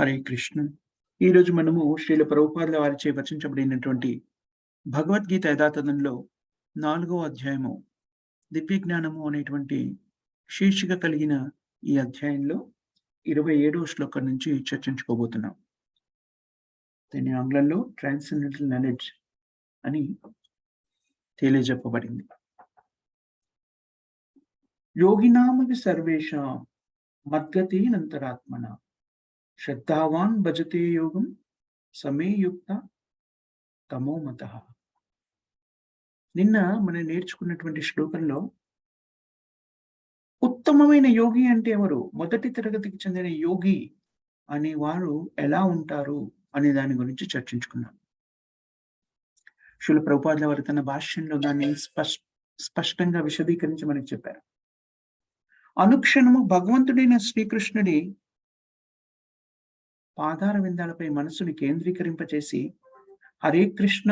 హరే కృష్ణ. ఈరోజు మనము శ్రీల ప్రభుపాదుల వారిచే వచించబడినటువంటి భగవద్గీత యథాతథంలో 4వ అధ్యాయము దివ్య జ్ఞానము అనేటువంటి శీర్షిక కలిగిన ఈ అధ్యాయంలో 27వ శ్లోకం నుంచి చర్చించుకోబోతున్నాం. దీని ఆంగ్లంలో ట్రాన్సెండెంటల్ నాలెడ్జ్ అని తెలియజెప్పబడింది. యోగినామపి సర్వేషాం మద్గతేనంతరాత్మన శ్రద్ధావాన్ భజతే యోగం సమే యుక్త తమోమతః. నిన్న మనం నేర్చుకున్నటువంటి శ్లోకంలో ఉత్తమమైన యోగి అంటే ఎవరు? మొదటి తరగతికి చెందిన యోగి అనేవారు ఎలా ఉంటారు అనే దాని గురించి చర్చించుకున్నాం. శ్రీల ప్రభుపాదుల వారు తన భాష్యంలో దాన్ని స్పష్టంగా విశదీకరించి మనకు చెప్పారు. అనుక్షణము భగవంతుడైన శ్రీకృష్ణుడి పాదార విందాలపై మనసుని కేంద్రీకరింపచేసి హరే కృష్ణ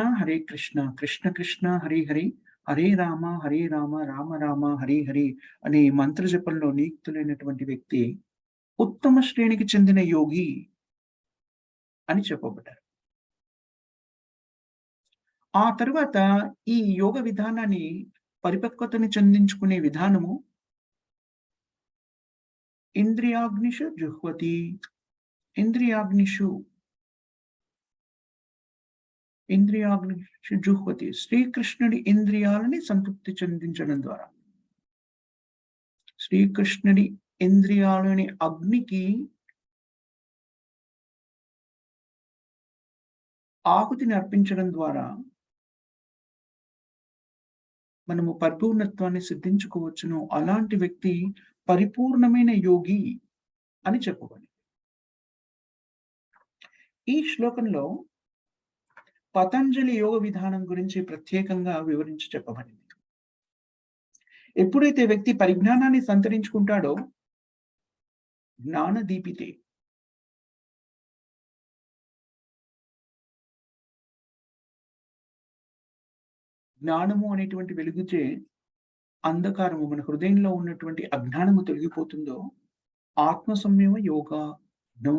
కృష్ణ కృష్ణ హరి హరి హరే రామ రామ రామ హరి హరి అనే మంత్ర జపంలో నియుక్తులైనటువంటి వ్యక్తి ఉత్తమ శ్రేణికి చెందిన యోగి అని చెప్పబడ్డారు. ఆ తరువాత ఈ యోగ విధానాన్ని పరిపక్వతని చెందించుకునే విధానము ఇంద్రియాగ్నిషు జుహ్వతి. ఇంద్రియాగ్నిషు జుహ్వతి శ్రీకృష్ణుడి ఇంద్రియాలని సంతృప్తి చెందించడం ద్వారా, శ్రీకృష్ణుడి ఇంద్రియాలని అగ్నికి ఆహుతిని అర్పించడం ద్వారా మనము పరిపూర్ణత్వాన్ని సిద్ధించుకోవచ్చును. అలాంటి వ్యక్తి పరిపూర్ణమైన యోగి అని చెప్పబడింది. ఈ శ్లోకంలో పతంజలి యోగ విధానం గురించి ప్రత్యేకంగా వివరించి చెప్పబడింది. ఎప్పుడైతే వ్యక్తి పరిజ్ఞానాన్ని సంతరించుకుంటాడో జ్ఞాన దీపితే, జ్ఞానము అనేటువంటి వెలుగుచే అంధకారము, మన హృదయంలో ఉన్నటువంటి అజ్ఞానము తొలగిపోతుందో ఆత్మ సంయమ యోగా నో.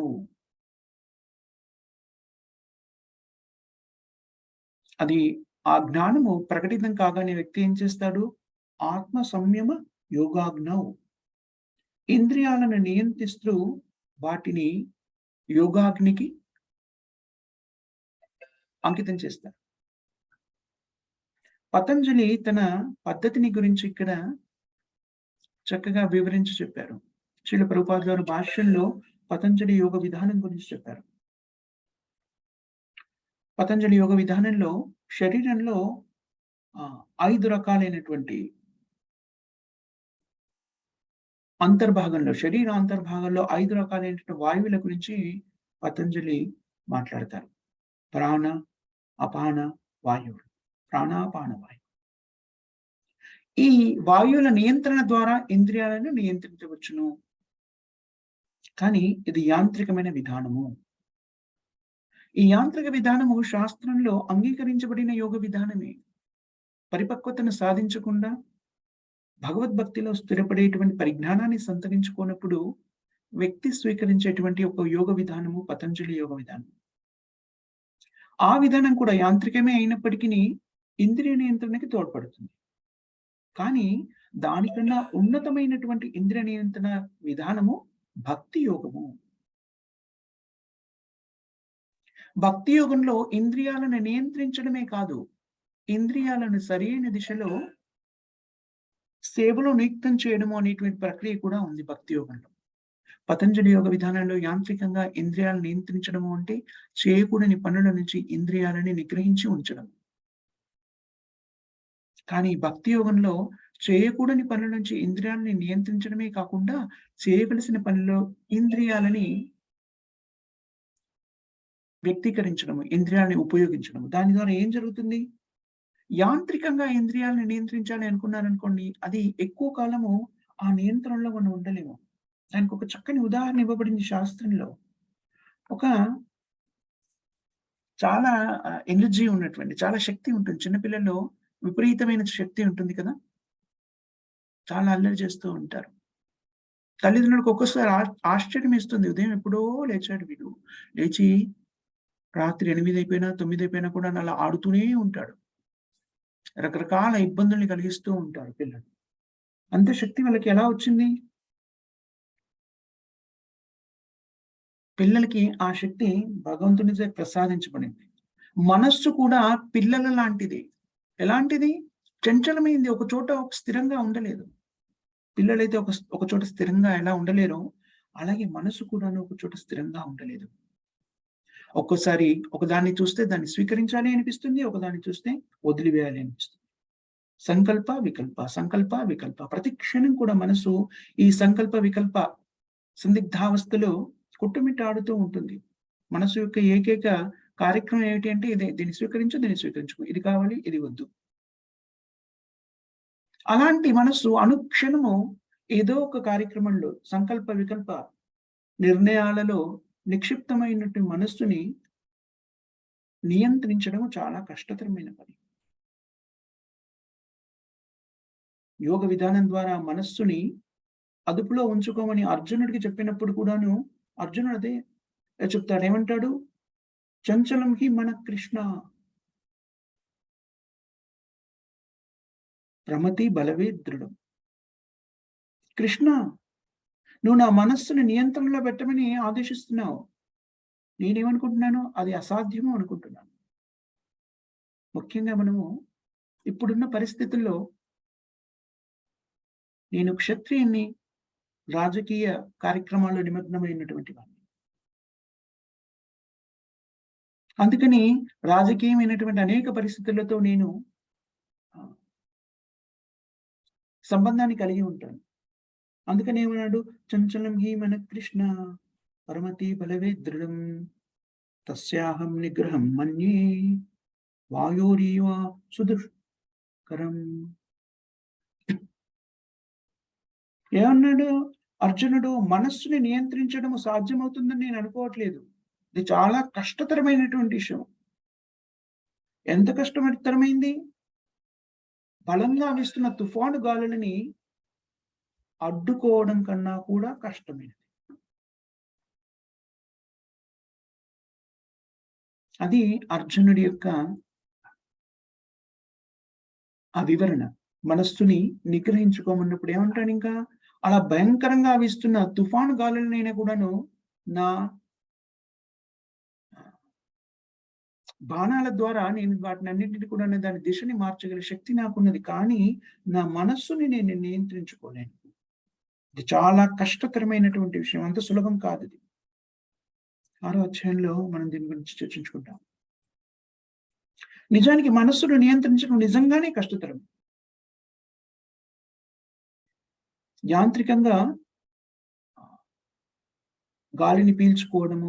అది ఆ జ్ఞానము ప్రకటితం కాగానే వ్యక్తి ఏం చేస్తాడు? ఆత్మ సంయమ యోగాగ్నౌ, ఇంద్రియాలను నియంత్రిస్తూ వాటిని యోగాగ్నికి అంకితం చేస్తారు. పతంజలి తన పద్ధతిని గురించి ఇక్కడ చక్కగా వివరించి చెప్పారు. శ్రీల ప్రభుపాదుల వారి భాష్యంలో పతంజలి యోగ విధానం గురించి చెప్పారు. పతంజలి యోగ విధానంలో శరీరంలో 5 రకాలైనటువంటి అంతర్భాగంలో, శరీర అంతర్భాగంలో 5 రకాలైనటువంటి వాయువుల గురించి పతంజలి మాట్లాడతారు. ప్రాణ, అపాన వాయువులు, ప్రాణాపాన వాయువు. ఈ వాయువుల నియంత్రణ ద్వారా ఇంద్రియాలను నియంత్రించవచ్చును. కానీ ఇది యాంత్రికమైన విధానము. ఈ యాంత్రిక విధానము శాస్త్రంలో అంగీకరించబడిన యోగ విధానమే. పరిపక్వతను సాధించకుండా భగవద్భక్తిలో స్థిరపడేటువంటి పరిజ్ఞానాన్ని సంతరించుకోనప్పుడు వ్యక్తి స్వీకరించేటువంటి ఒక యోగ విధానము పతంజలి యోగ విధానం. ఆ విధానం కూడా యాంత్రికమే అయినప్పటికీ ఇంద్రియ నియంత్రణకి తోడ్పడుతుంది. కానీ దానికన్నా ఉన్నతమైనటువంటి ఇంద్రియ నియంత్రణ విధానము భక్తి యోగము. భక్తి యోగంలో ఇంద్రియాలను నియంత్రించడమే కాదు, ఇంద్రియాలను సరైన దిశలో సేవలో నియుక్తం చేయడము అనేటువంటి ప్రక్రియ కూడా ఉంది భక్తి యోగంలో. పతంజలి యోగ విధానంలో యాంత్రికంగా ఇంద్రియాలను నియంత్రించడము అంటే చేయకూడని పనుల నుంచి ఇంద్రియాలని నిగ్రహించి ఉంచడం. కానీ భక్తి యోగంలో చేయకూడని పనుల నుంచి ఇంద్రియాలని నియంత్రించడమే కాకుండా చేయవలసిన పనిలో ఇంద్రియాలని వ్యక్తీకరించడము, ఇంద్రియాలని ఉపయోగించడము. దాని ద్వారా ఏం జరుగుతుంది? యాంత్రికంగా ఇంద్రియాలను నియంత్రించాలి అనుకున్నారనుకోండి, అది ఎక్కువ కాలము ఆ నియంత్రణలో మనం ఉండలేము. దానికి ఒక చక్కని ఉదాహరణ ఇవ్వబడింది శాస్త్రంలో. ఒక చాలా ఎనర్జీ ఉన్నటువంటి, చాలా శక్తి ఉంటుంది. చిన్నపిల్లల్లో విపరీతమైన శక్తి ఉంటుంది కదా! చాలా అల్లరి చేస్తూ ఉంటారు. తల్లిదండ్రులకు ఒక్కోసారి ఆశ్చర్యమేస్తుంది. ఉదయం ఎప్పుడో లేచాడు వీడు. లేచి రాత్రి 8 అయిపోయినా, 9 అయిపోయినా కూడా అలా ఆడుతూనే ఉంటాడు. రకరకాల ఇబ్బందుల్ని కలిగిస్తూ ఉంటారు పిల్లలు. అంత శక్తి వాళ్ళకి ఎలా వచ్చింది? పిల్లలకి ఆ శక్తి భగవంతునిచే ప్రసాదించబడింది. మనస్సు కూడా పిల్లల లాంటిది. ఎలాంటిది? చంచలమైంది. ఒక చోట స్థిరంగా ఉండలేదు. పిల్లలైతే ఒక చోట స్థిరంగా ఎలా ఉండలేరో, అలాగే మనసు కూడాను ఒక చోట స్థిరంగా ఉండలేదు. ఒక్కోసారి ఒకదాన్ని చూస్తే దాన్ని స్వీకరించాలి అనిపిస్తుంది. ఒకదాన్ని చూస్తే వదిలివేయాలి అనిపిస్తుంది. సంకల్ప, వికల్ప, సంకల్ప, వికల్ప. ప్రతి క్షణం కూడా మనసు ఈ సంకల్ప, వికల్ప సందిగ్ధావస్థలో కొట్టుమిట్టాడుతూ ఉంటుంది. మనసు యొక్క ఏకైక కార్యక్రమం ఏమిటి అంటే ఇదే. దీన్ని స్వీకరించు, దీన్ని స్వీకరించుకో. ఇది కావాలి, ఇది వద్దు. అలాంటి మనస్సు అనుక్షణము ఏదో ఒక కార్యక్రమంలో సంకల్ప, వికల్ప నిర్ణయాలలో నిక్షిప్తమైనటువంటి మనస్సుని నియంత్రించడం చాలా కష్టతరమైన పని. యోగ విధానం ద్వారా మనస్సుని అదుపులో ఉంచుకోమని అర్జునుడికి చెప్పినప్పుడు కూడాను అర్జునుడు అదే చెప్తాడు. ఏమంటాడు? చంచలం హి మన కృష్ణ ప్రమతి బలవే దృఢం. కృష్ణ, నువ్వు నా మనస్సుని నియంత్రణలో పెట్టమని ఆదేశిస్తున్నావు. నేనేమనుకుంటున్నాను? అది అసాధ్యము అనుకుంటున్నాను. ముఖ్యంగా మనము ఇప్పుడున్న పరిస్థితుల్లో నేను క్షత్రియుడిని, రాజకీయ కార్యక్రమాల్లో నిమగ్నమైనటువంటి వాడిని. అందుకని రాజకీయమైనటువంటి అనేక పరిస్థితులతో నేను సంబంధాన్ని కలిగి ఉంటాను. అందుకని ఏమన్నాడు? చంచలం హి మన కృష్ణ పరమతి బలవే దృఢం తస్యాహం నిగ్రహం మన్యే వాయోరీవ సుదుష్కరం. ఏమన్నాడు అర్జునుడు? మనస్సుని నియంత్రించడం సాధ్యమవుతుందని నేను అనుకోవట్లేదు. ఇది చాలా కష్టతరమైనటువంటి విషయం. ఎంత కష్టతరమైంది? బలంగా వీస్తున్న తుఫాను గాలులని అడ్డుకోవడం కన్నా కూడా కష్టమైనది. అది అర్జునుడి యొక్క ఆ వివరణ. మనస్సుని నిగ్రహించుకోమన్నప్పుడు ఏమంటాడింకా? అలా భయంకరంగా వీస్తున్న తుఫాను గాలులనైనా కూడాను నా బాణాల ద్వారా నేను వాటినన్నిటిని కూడా దాని దిశని మార్చగల శక్తి నాకున్నది. కానీ నా మనస్సుని నేను నియంత్రించుకోలేను. ఇది చాలా కష్టతరమైనటువంటి విషయం. అంత సులభం కాదిది. 6వ అధ్యాయంలో మనం దీని గురించి చర్చించుకుంటాం. నిజానికి మనస్సును నియంత్రించడం నిజంగానే కష్టతరం. యాంత్రికంగా గాలిని పీల్చుకోవడము,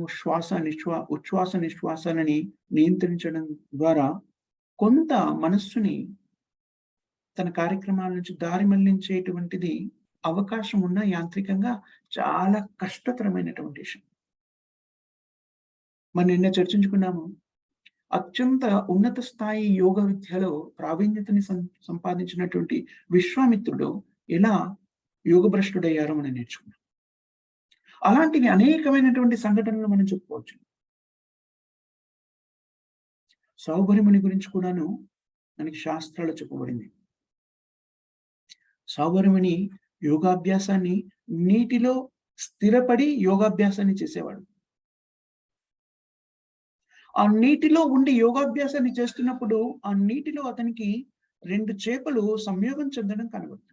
ఉచ్ఛ్వాస నిశ్వాసాలని నియంత్రించడం ద్వారా కొంత మనస్సుని తన కార్యక్రమాల నుంచి దారి మళ్లించేటువంటిది అవకాశం ఉన్న యాంత్రికంగా చాలా కష్టతరమైనటువంటి విషయం. మనం నిన్న చర్చించుకున్నాము. అత్యంత ఉన్నత స్థాయి యోగ విద్యలో ప్రావీణ్యతని సంపాదించినటువంటి విశ్వామిత్రుడు ఎలా యోగభ్రష్టుడయ్యారో మనం నేర్చుకున్నాం. అలాంటివి అనేకమైనటువంటి సంఘటనలు మనం చెప్పుకోవచ్చు. సౌభరిముని గురించి కూడాను మనకి శాస్త్రాల్లో చెప్పబడింది. సౌభరిముని యోగాభ్యాసాన్ని నీటిలో స్థిరపడి యోగాభ్యాసాన్ని చేసేవాడు. ఆ నీటిలో ఉండి యోగాభ్యాసాన్ని చేస్తున్నప్పుడు ఆ నీటిలో అతనికి 2 చేపలు సంయోగం చెందడం కనబడుతుంది.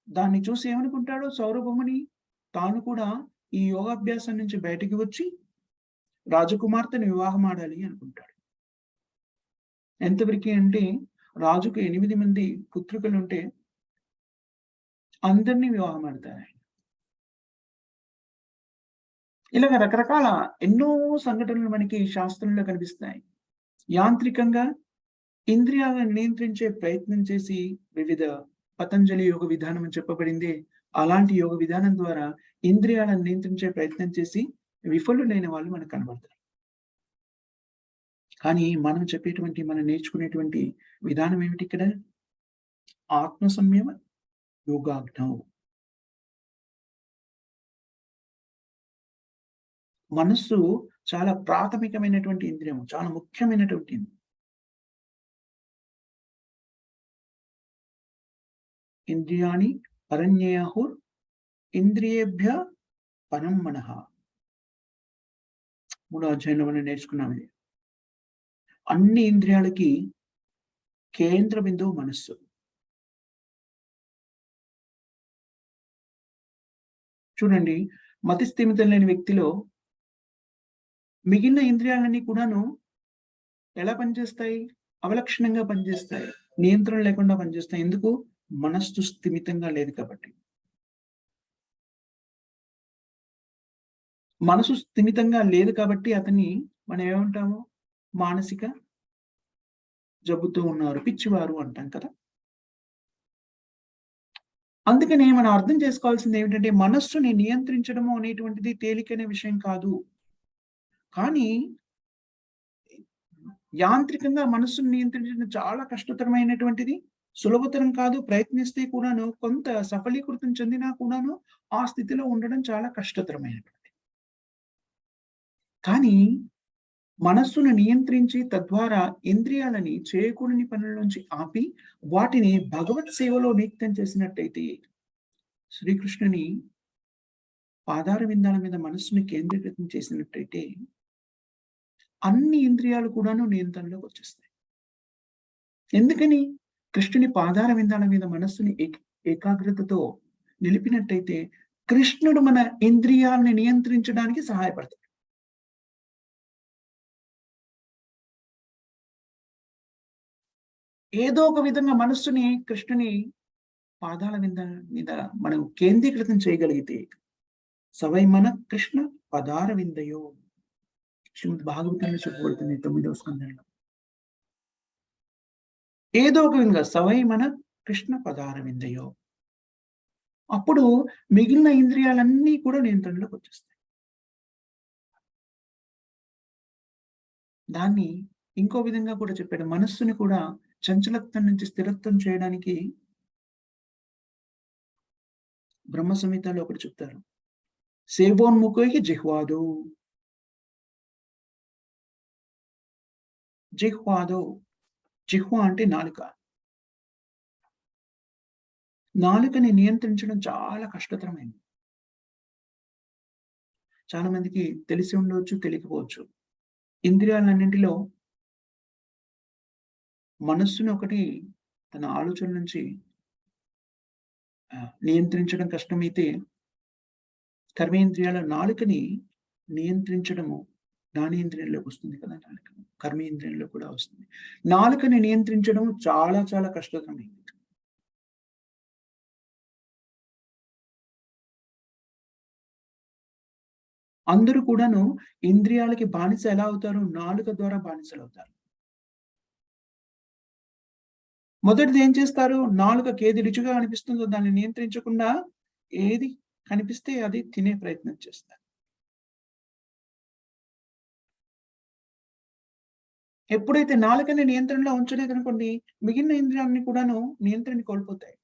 దాన్ని చూసి ఏమనుకుంటాడు సౌరభముని? తాను కూడా ఈ యోగాభ్యాసం నుంచి బయటికి వచ్చి రాజకుమార్తెను వివాహం ఆడాలి అనుకుంటాడు. ఎంతవరకు అంటే రాజుకు 8 మంది పుత్రికలుంటే అందరిని వివాహం ఆడతారు ఆయన. ఇలాగ రకరకాల ఎన్నో సంఘటనలు మనకి శాస్త్రంలో కనిపిస్తాయి. యాంత్రికంగా ఇంద్రియాలను నియంత్రించే ప్రయత్నం చేసి వివిధ పతంజలి యోగ విధానం అని చెప్పబడింది. అలాంటి యోగ విధానం ద్వారా ఇంద్రియాలను నియంత్రించే ప్రయత్నం చేసి విఫలులైన వాళ్ళు మనకు కనబడతారు. కానీ మనం నేర్చుకునేటువంటి విధానం ఏమిటి ఇక్కడ? ఆత్మ సంయమ యోగాగ్నౌ. మనస్సు చాలా ప్రాథమికమైనటువంటి ఇంద్రియం. చాలా ముఖ్యమైనటువంటి ఇంద్రియాణి పరన్యేహుర్ ఇంద్రియేభ్య పరం మనః. మూడో అధ్యాయంలో మనం నేర్చుకున్నాం ఇది. అన్ని ఇంద్రియాలకి కేంద్ర బిందువు మనస్సు. చూడండి, మతి స్థిమితం లేని వ్యక్తిలో మిగిలిన ఇంద్రియాలన్నీ కూడాను ఎలా పనిచేస్తాయి? అవలక్షణంగా పనిచేస్తాయి. నియంత్రణ లేకుండా పనిచేస్తాయి. ఎందుకు? మనస్సు స్థిమితంగా లేదు కాబట్టి. మనసు స్థిమితంగా లేదు కాబట్టి అతన్ని మనం ఏమంటాము? మానసిక జబ్బుతో ఉన్నారు, పిచ్చివారు అంటాం కదా! అందుకనే మనం అర్థం చేసుకోవాల్సింది ఏమిటంటే, మనస్సుని నియంత్రించడము అనేటువంటిది తేలికైన విషయం కాదు. కానీ యాంత్రికంగా మనస్సును నియంత్రించడం చాలా కష్టతరమైనటువంటిది. సులభతరం కాదు. ప్రయత్నిస్తే కూడాను కొంత సఫలీకృతం చెందినా కూడాను ఆ స్థితిలో ఉండడం చాలా కష్టతరమైనటువంటిది. కానీ మనస్సును నియంత్రించి తద్వారా ఇంద్రియాలని చేయకూడని పనుల నుంచి ఆపి వాటిని భగవత్ సేవలో నియుక్తం చేసినట్టయితే శ్రీకృష్ణుని పాదార విందాల మీద మనస్సుని కేంద్రీకృతం చేసినట్టయితే అన్ని ఇంద్రియాలు కూడాను నియంత్రణలోకి వచ్చేస్తాయి. ఎందుకని? కృష్ణుని పాదార విందాల మీద మనస్సుని ఏకాగ్రతతో నిలిపినట్టయితే కృష్ణుడు మన ఇంద్రియాలని నియంత్రించడానికి సహాయపడతాడు. ఏదో ఒక విధంగా మనస్సుని కృష్ణుని పాదాల మీద మనం కేంద్రీకృతం చేయగలిగితే సవై మన కృష్ణ పదార విందయో శ్రీమద్ భాగవతంలో చెప్పబడుతుంది 9వ స్కందంలో. ఏదో ఒక విధంగా సవై మన కృష్ణ పదార విందయో, అప్పుడు మిగిలిన ఇంద్రియాలన్నీ కూడా నియంత్రణలోకి వచ్చేస్తాయి. దాన్ని ఇంకో విధంగా కూడా చెప్పాడు. మనస్సుని కూడా చంచలత్వం నుంచి స్థిరత్వం చేయడానికి బ్రహ్మ సంహితలో ఒకటి చెప్తారు. సేవోన్ముఖైః జిహ్వాదో. జిహ్వాదో. జిహ్వ అంటే నాలుక. నాలుకని నియంత్రించడం చాలా కష్టతరమైనది. చాలా మందికి తెలిసి ఉండవచ్చు, తెలియకపోవచ్చు. ఇంద్రియాలన్నింటిలో మనస్సుని ఒకటి తన ఆలోచన నుంచి నియంత్రించడం కష్టమైతే, కర్మేంద్రియాల నాలుకని నియంత్రించడము జ్ఞానేంద్రియంలోకి వస్తుంది కదా నాలుక. కర్మేంద్రియంలో కూడా వస్తుంది. నాలుకని నియంత్రించడం చాలా చాలా కష్టతరమైనది. అందరూ కూడాను ఇంద్రియాలకి బానిస ఎలా అవుతారు? నాలుక ద్వారా బానిసలవుతారు. మొదటిది ఏం చేస్తారు? నాలుకకి ఏది రుచిగా అనిపిస్తుందో దాన్ని నియంత్రించకుండా ఏది కనిపిస్తే అది తినే ప్రయత్నం చేస్తారు. ఎప్పుడైతే నాలుకని నియంత్రణలో ఉంచలేదనుకోండి, మిగిలిన ఇంద్రియాలన్నీ కూడాను నియంత్రణ కోల్పోతాయి.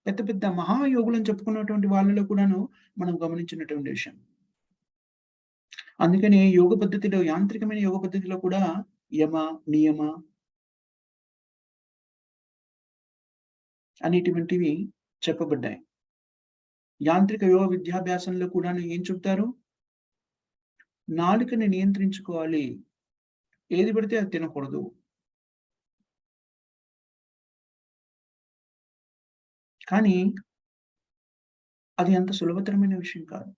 పెద్ద పెద్ద మహాయోగులని చెప్పుకున్నటువంటి వాళ్ళలో కూడాను మనం గమనించినటువంటి విషయం. అందుకని యోగ పద్ధతిలో యాంత్రికమైన యోగ పద్ధతిలో కూడా యమ, నియమ అనేటువంటివి చెప్పబడ్డాయి. యాంత్రిక యోగ విద్యాభ్యాసంలో కూడాను ఏం చెప్తారు? నాలుకని నియంత్రించుకోవాలి. ఏది పడితే అది తినకూడదు. కానీ అది అంత సులభతరమైన విషయం కాదు.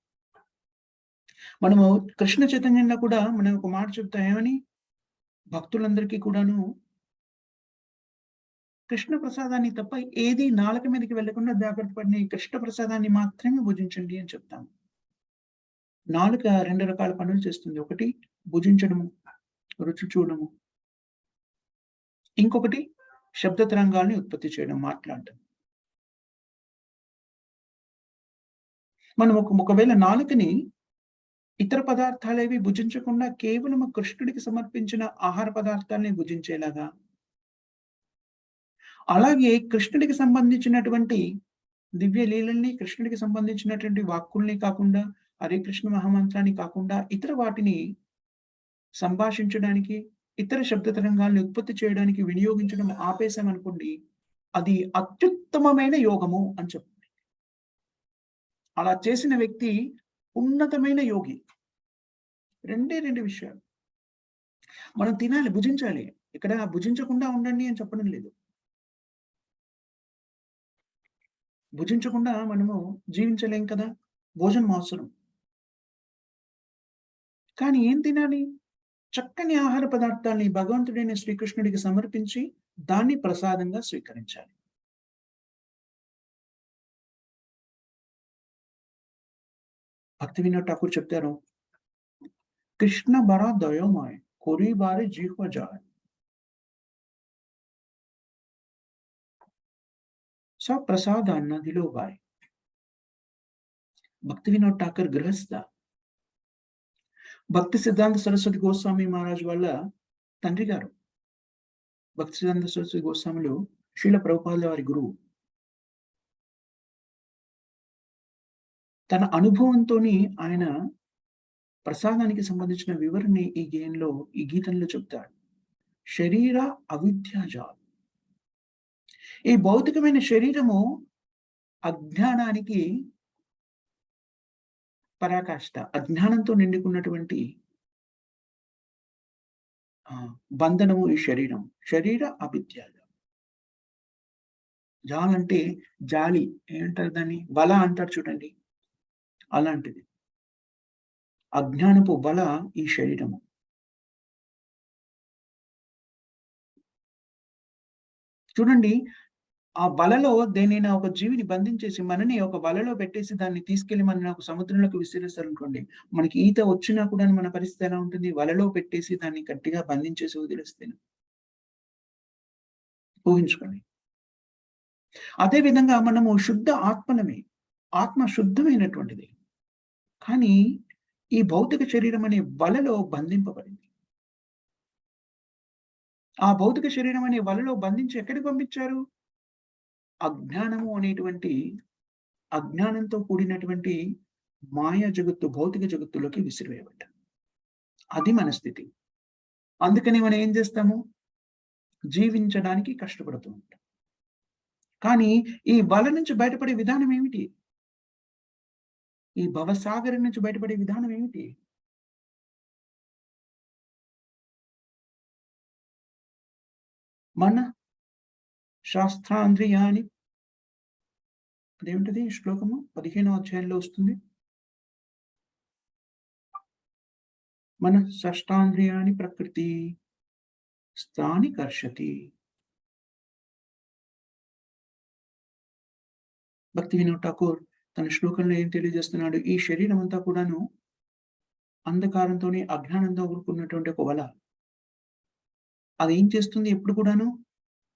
మనము కృష్ణ చైతన్యంలో కూడా మనం ఒక మాట చెప్తాం ఏమని? భక్తులందరికీ కూడాను కృష్ణ ప్రసాదాన్ని తప్ప ఏది నాలుక మీదకి వెళ్ళకుండా జాగ్రత్త పడిన ఈ కృష్ణ ప్రసాదాన్ని మాత్రమే భుజించండి అని చెప్తాము. నాలుక 2 రకాల పనులు చేస్తుంది. ఒకటి భుజించడము, రుచి చూడడము. ఇంకొకటి శబ్ద తరంగాల్ని ఉత్పత్తి చేయడం, మాట్లాడడం. మనం ఒకవేళ నాలుకని ఇతర పదార్థాలేవి భుజించకుండా కేవలం కృష్ణుడికి సమర్పించిన ఆహార పదార్థాల్ని భుజించేలాగా, అలాగే కృష్ణుడికి సంబంధించినటువంటి దివ్య లీలల్ని, కృష్ణుడికి సంబంధించినటువంటి వాక్కుల్ని కాకుండా హరే కృష్ణ మహామంత్రాన్ని కాకుండా ఇతర వాటిని సంభాషించడానికి, ఇతర శబ్ద తరంగాల్ని ఉత్పత్తి చేయడానికి వినియోగించడం ఆపేసామనుకోండి, అది అత్యుత్తమమైన యోగము అని చెప్పాలి. అలా చేసిన వ్యక్తి ఉన్నతమైన యోగి. రెండే 2 విషయాలు. మనం తినాలి, భుజించాలి. ఇక్కడ భుజించకుండా ఉండండి అని చెప్పడం లేదు. భుజించకుండా మనము జీవించలేం కదా! భోజనం అవసరం. కానీ ఏం తినాలి? చక్కని ఆహార పదార్థాల్ని భగవంతుడైన శ్రీకృష్ణుడికి సమర్పించి, దాన్ని ప్రసాదంగా స్వీకరించాలి. భక్తి వినోద్ ఠాకూర్ చెప్తారు, కృష్ణ బడా దయామయ కొరీ బారి జీహ్వ జాయ్. सब ప్రసాదాన్న దిలోబాయ్. భక్తి వినోద్ ఠాకూర్ గృహస్థ. భక్తి సిద్ధాంత సరస్వతి గోస్వామి మహారాజ్ వాళ్ళ తండ్రి గారు. భక్తి సిద్ధాంత సరస్వతి గోస్వాములు శ్రీల ప్రభుపాదుల వారి గురువు. తన అనుభవంతోని ఆయన ప్రసాదానికి సంబంధించిన వివరణని ఈ గీతంలో చెప్తాడు. శరీర అవిద్యాజాలం. ఈ భౌతికమైన శరీరము అజ్ఞానానికి పరాకాష్ట. అజ్ఞానంతో నిండుకున్నటువంటి బంధనము ఈ శరీరం. శరీర అవిద్యాజాలం. జాలంటే జాలి. ఏమంటారు దాన్ని? వల అంటారు చూడండి. అలాంటిది. అజ్ఞానపు వల ఈ శరీరము. చూడండి, ఆ వలలో దేనైనా ఒక జీవిని బంధించేసి, మనని ఒక వలలో పెట్టేసి దాన్ని తీసుకెళ్ళి మనని ఒక సముద్రంలోకి విసిరేస్తారనుకోండి. మనకి ఈత వచ్చినా కూడా మన పరిస్థితి ఎలా ఉంటుంది? వలలో పెట్టేసి దాన్ని గట్టిగా బంధించేసి వదిలేస్తేను. ఊహించుకోండి. అదే విధంగా మనము శుద్ధ ఆత్మలమే. ఆత్మ శుద్ధమైనటువంటిది. కానీ ఈ భౌతిక శరీరం అనే వలలో బంధింపబడింది. ఆ భౌతిక శరీరం అనే వలలో బంధించి ఎక్కడికి పంపించారు? అజ్ఞానము అనేటువంటి అజ్ఞానంతో కూడినటువంటి మాయా జగత్తు, భౌతిక జగత్తులోకి విసిరివేయబడ్డాం. అది మన స్థితి. అందుకని మనం ఏం చేస్తాము? జీవించడానికి కష్టపడుతూ ఉంటాం. కానీ ఈ వల నుంచి బయటపడే విధానం ఏమిటి? ఈ భవసాగరం నుంచి బయటపడే విధానం ఏమిటి? మన శాస్త్రాంద్రియాని. అదేమిటది శ్లోకము? 15వ అధ్యాయంలో వస్తుంది. మన షష్టాంద్రియాని ప్రకృతి స్థాని కర్షతి. భక్తి వినోద్ ఠాకూర్ తన శ్లోకంలో ఏం తెలియజేస్తున్నాడు? ఈ శరీరం అంతా కూడాను అంధకారంతోని, అజ్ఞానంతో కూడుకున్నటువంటి ఒక వల. అదేం చేస్తుంది? ఎప్పుడు కూడాను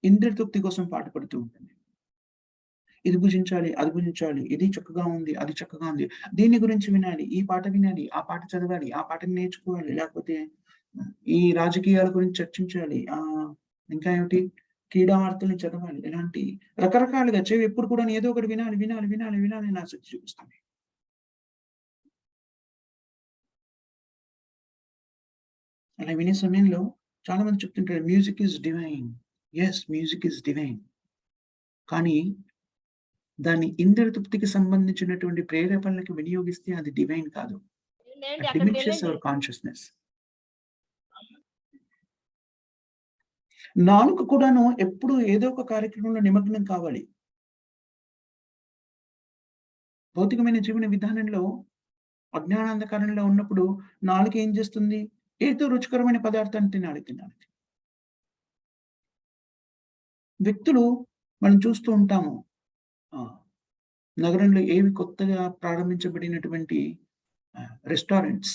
ఇంద్రియ తృప్తి కోసం పాటుపడుతూ ఉంటుంది. ఇది భుజించాలి, అది భుజించాలి, ఇది చక్కగా ఉంది, అది చక్కగా ఉంది. దీని గురించి వినాలి, ఈ పాట వినాలి, ఆ పాట చదవాలి, ఆ పాటని నేర్చుకోవాలి, లేకపోతే ఈ రాజకీయాల గురించి చర్చించాలి. ఇంకా ఏమిటి? క్రీడా వార్తల్ని చదవాలి. ఇలాంటి రకరకాలుగా చెవి ఎప్పుడు కూడా ఏదో ఒకటి వినాలి, వినాలి, వినాలి, వినాలి అని ఆసక్తి చూపిస్తుంది. అలా వినే సమయంలో చాలా మంది చెప్తుంటారు, music is divine. Yes, music is divine. కానీ దాన్ని ఇంద్రియ తృప్తికి సంబంధించినటువంటి ప్రేరేపణలకి వినియోగిస్తే అది డివైన్ కాదు. వెళ్ళండి, ఇట్ అక్కడికి డిమినిషెస్ వెళ్ళండి. Hour consciousness. నాలుక కూడాను ఎప్పుడు ఏదో ఒక కార్యక్రమంలో నిమగ్నం కావాలి. భౌతికమైన జీవన విధానంలో అజ్ఞానాంధకారంలో ఉన్నప్పుడు నాలుక ఏం చేస్తుంది? ఏదో రుచికరమైన పదార్థాన్ని తినాలి, తినాలి. వ్యక్తులు మనం చూస్తూ ఉంటాము. ఆ! నగరంలో ఏవి కొత్తగా ప్రారంభించబడినటువంటి రెస్టారెంట్స్,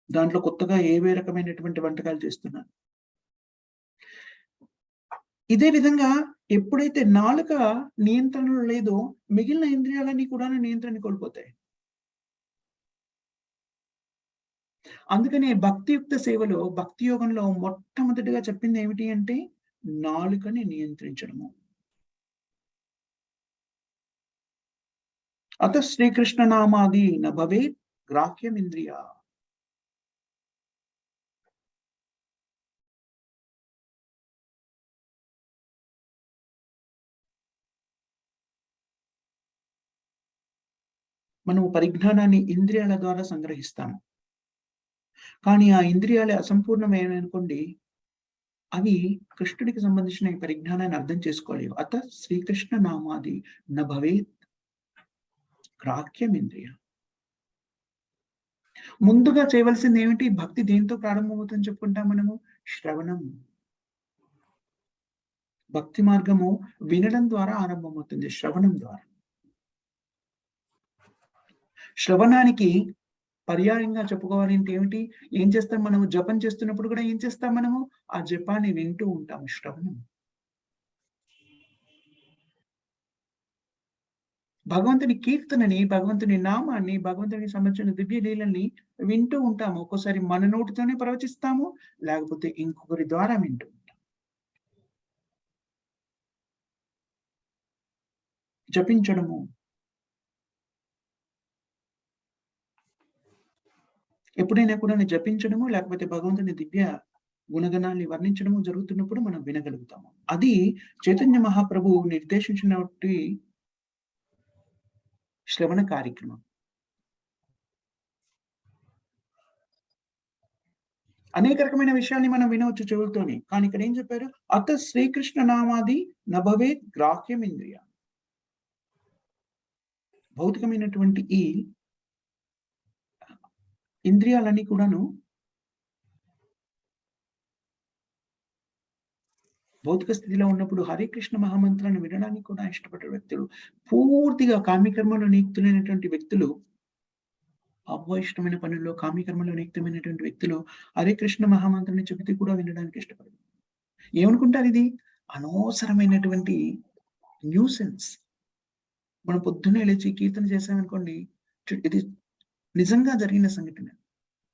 దాంట్లో కొత్తగా ఏవే రకమైనటువంటి వంటకాలు చేస్తున్నారు. ఇదే విధంగా ఎప్పుడైతే నాలుక నియంత్రణలో లేదో, మిగిలిన ఇంద్రియాలన్నీ కూడాను నియంత్రణ కోల్పోతాయి. అందుకనే భక్తియుక్త సేవలో, భక్తి యోగంలో మొట్టమొదటిగా చెప్పింది ఏమిటి అంటే, నాలుకని నియంత్రించడము. అత శ్రీకృష్ణ నామాది న భవేత్ గ్రాహ్యమింద్రియ. మనం పరిజ్ఞానాన్ని ఇంద్రియాల ద్వారా సంగ్రహిస్తాము. కానీ ఆ ఇంద్రియాలే అసంపూర్ణమైనవనుకోండి, అవి కృష్ణుడికి సంబంధించిన ఈ పరిజ్ఞానాన్ని అర్థం చేసుకోలేవు. శ్రీకృష్ణ నామాది న భవేత్ గ్రాహ్యమింద్రియ. ముందుగా చేయవలసిందేమిటి? భక్తి దేనితో ప్రారంభమవుతుందని చెప్పుకుంటాం మనము? శ్రవణం. భక్తి మార్గము వినడం ద్వారా ఆరంభమవుతుంది. శ్రవణం ద్వారా. శ్రవణానికి పర్యాయంగా చెప్పుకోవాలంటే ఏమిటి? ఏం చేస్తాం మనము? జపం చేస్తున్నప్పుడు కూడా ఏం చేస్తాం మనము? ఆ జపాన్ని వింటూ ఉంటాము. శ్రవణం. భగవంతుని కీర్తనని, భగవంతుని నామాన్ని, భగవంతునికి సంబంధించిన దివ్య లీలల్ని వింటూ ఉంటాము. ఒక్కోసారి మన నోటితోనే ప్రవచిస్తాము. లేకపోతే ఇంకొకరి ద్వారా వింటూ ఉంటాం. జపించడము. ఎప్పుడైనా కూడా జపించడము, లేకపోతే భగవంతుని దివ్య గుణగణాల్ని వర్ణించడము జరుగుతున్నప్పుడు మనం వినగలుగుతాము. అది చైతన్య మహాప్రభువు నిర్దేశించినటువంటి శ్రవణ కార్యక్రమం. అనేక రకమైన విషయాల్ని మనం వినవచ్చు చెవులతోని. కానీ ఇక్కడ ఏం చెప్పారు? శ్రీకృష్ణ నామాది న భవేత్ గ్రాహ్యమింద్రియ. భౌతికమైనటువంటి ఈ ఇంద్రియాలన్నీ కూడాను భౌతిక స్థితిలో ఉన్నప్పుడు హరే కృష్ణ మహామంత్రాన్ని వినడానికి కూడా ఇష్టపడే వ్యక్తులు, పూర్తిగా కామ్యకర్మలో నియుక్తులైనటువంటి వ్యక్తులు, ఇష్టమైన పనుల్లో కామ్యకర్మలో నియుక్తమైనటువంటి వ్యక్తులు హరే కృష్ణ మహామంత్రాన్ని చెబితే కూడా వినడానికి ఇష్టపడరు. ఏమనుకుంటారు ఇది? అనవసరమైనటువంటి న్యూసెన్స్. మనం పొద్దున్నే లేచి కీర్తన చేశామనుకోండి, ఇది నిజంగా జరిగిన సంఘటన.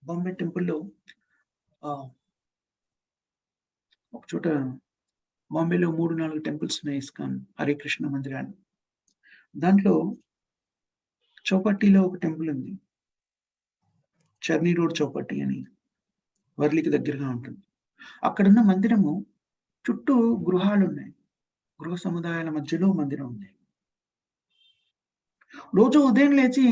బాంబే టెంపుల్‌లో ఒక చోట బాంబేలో 3, 4 టెంపుల్స్ ఉన్నాయి ఇస్కాన్ హరే కృష్ణ మందిరాలు. దాంట్లో చౌపట్టిలో ఒక టెంపుల్ ఉంది. చర్ని రోడ్ చౌపట్టి అని వర్లికి దగ్గరగా ఉంటుంది. అక్కడున్న మందిరము చుట్టూ గృహాలున్నాయి. గృహ సముదాయాల మధ్యలో మందిరం ఉంది. రోజు ఉదయం లేచి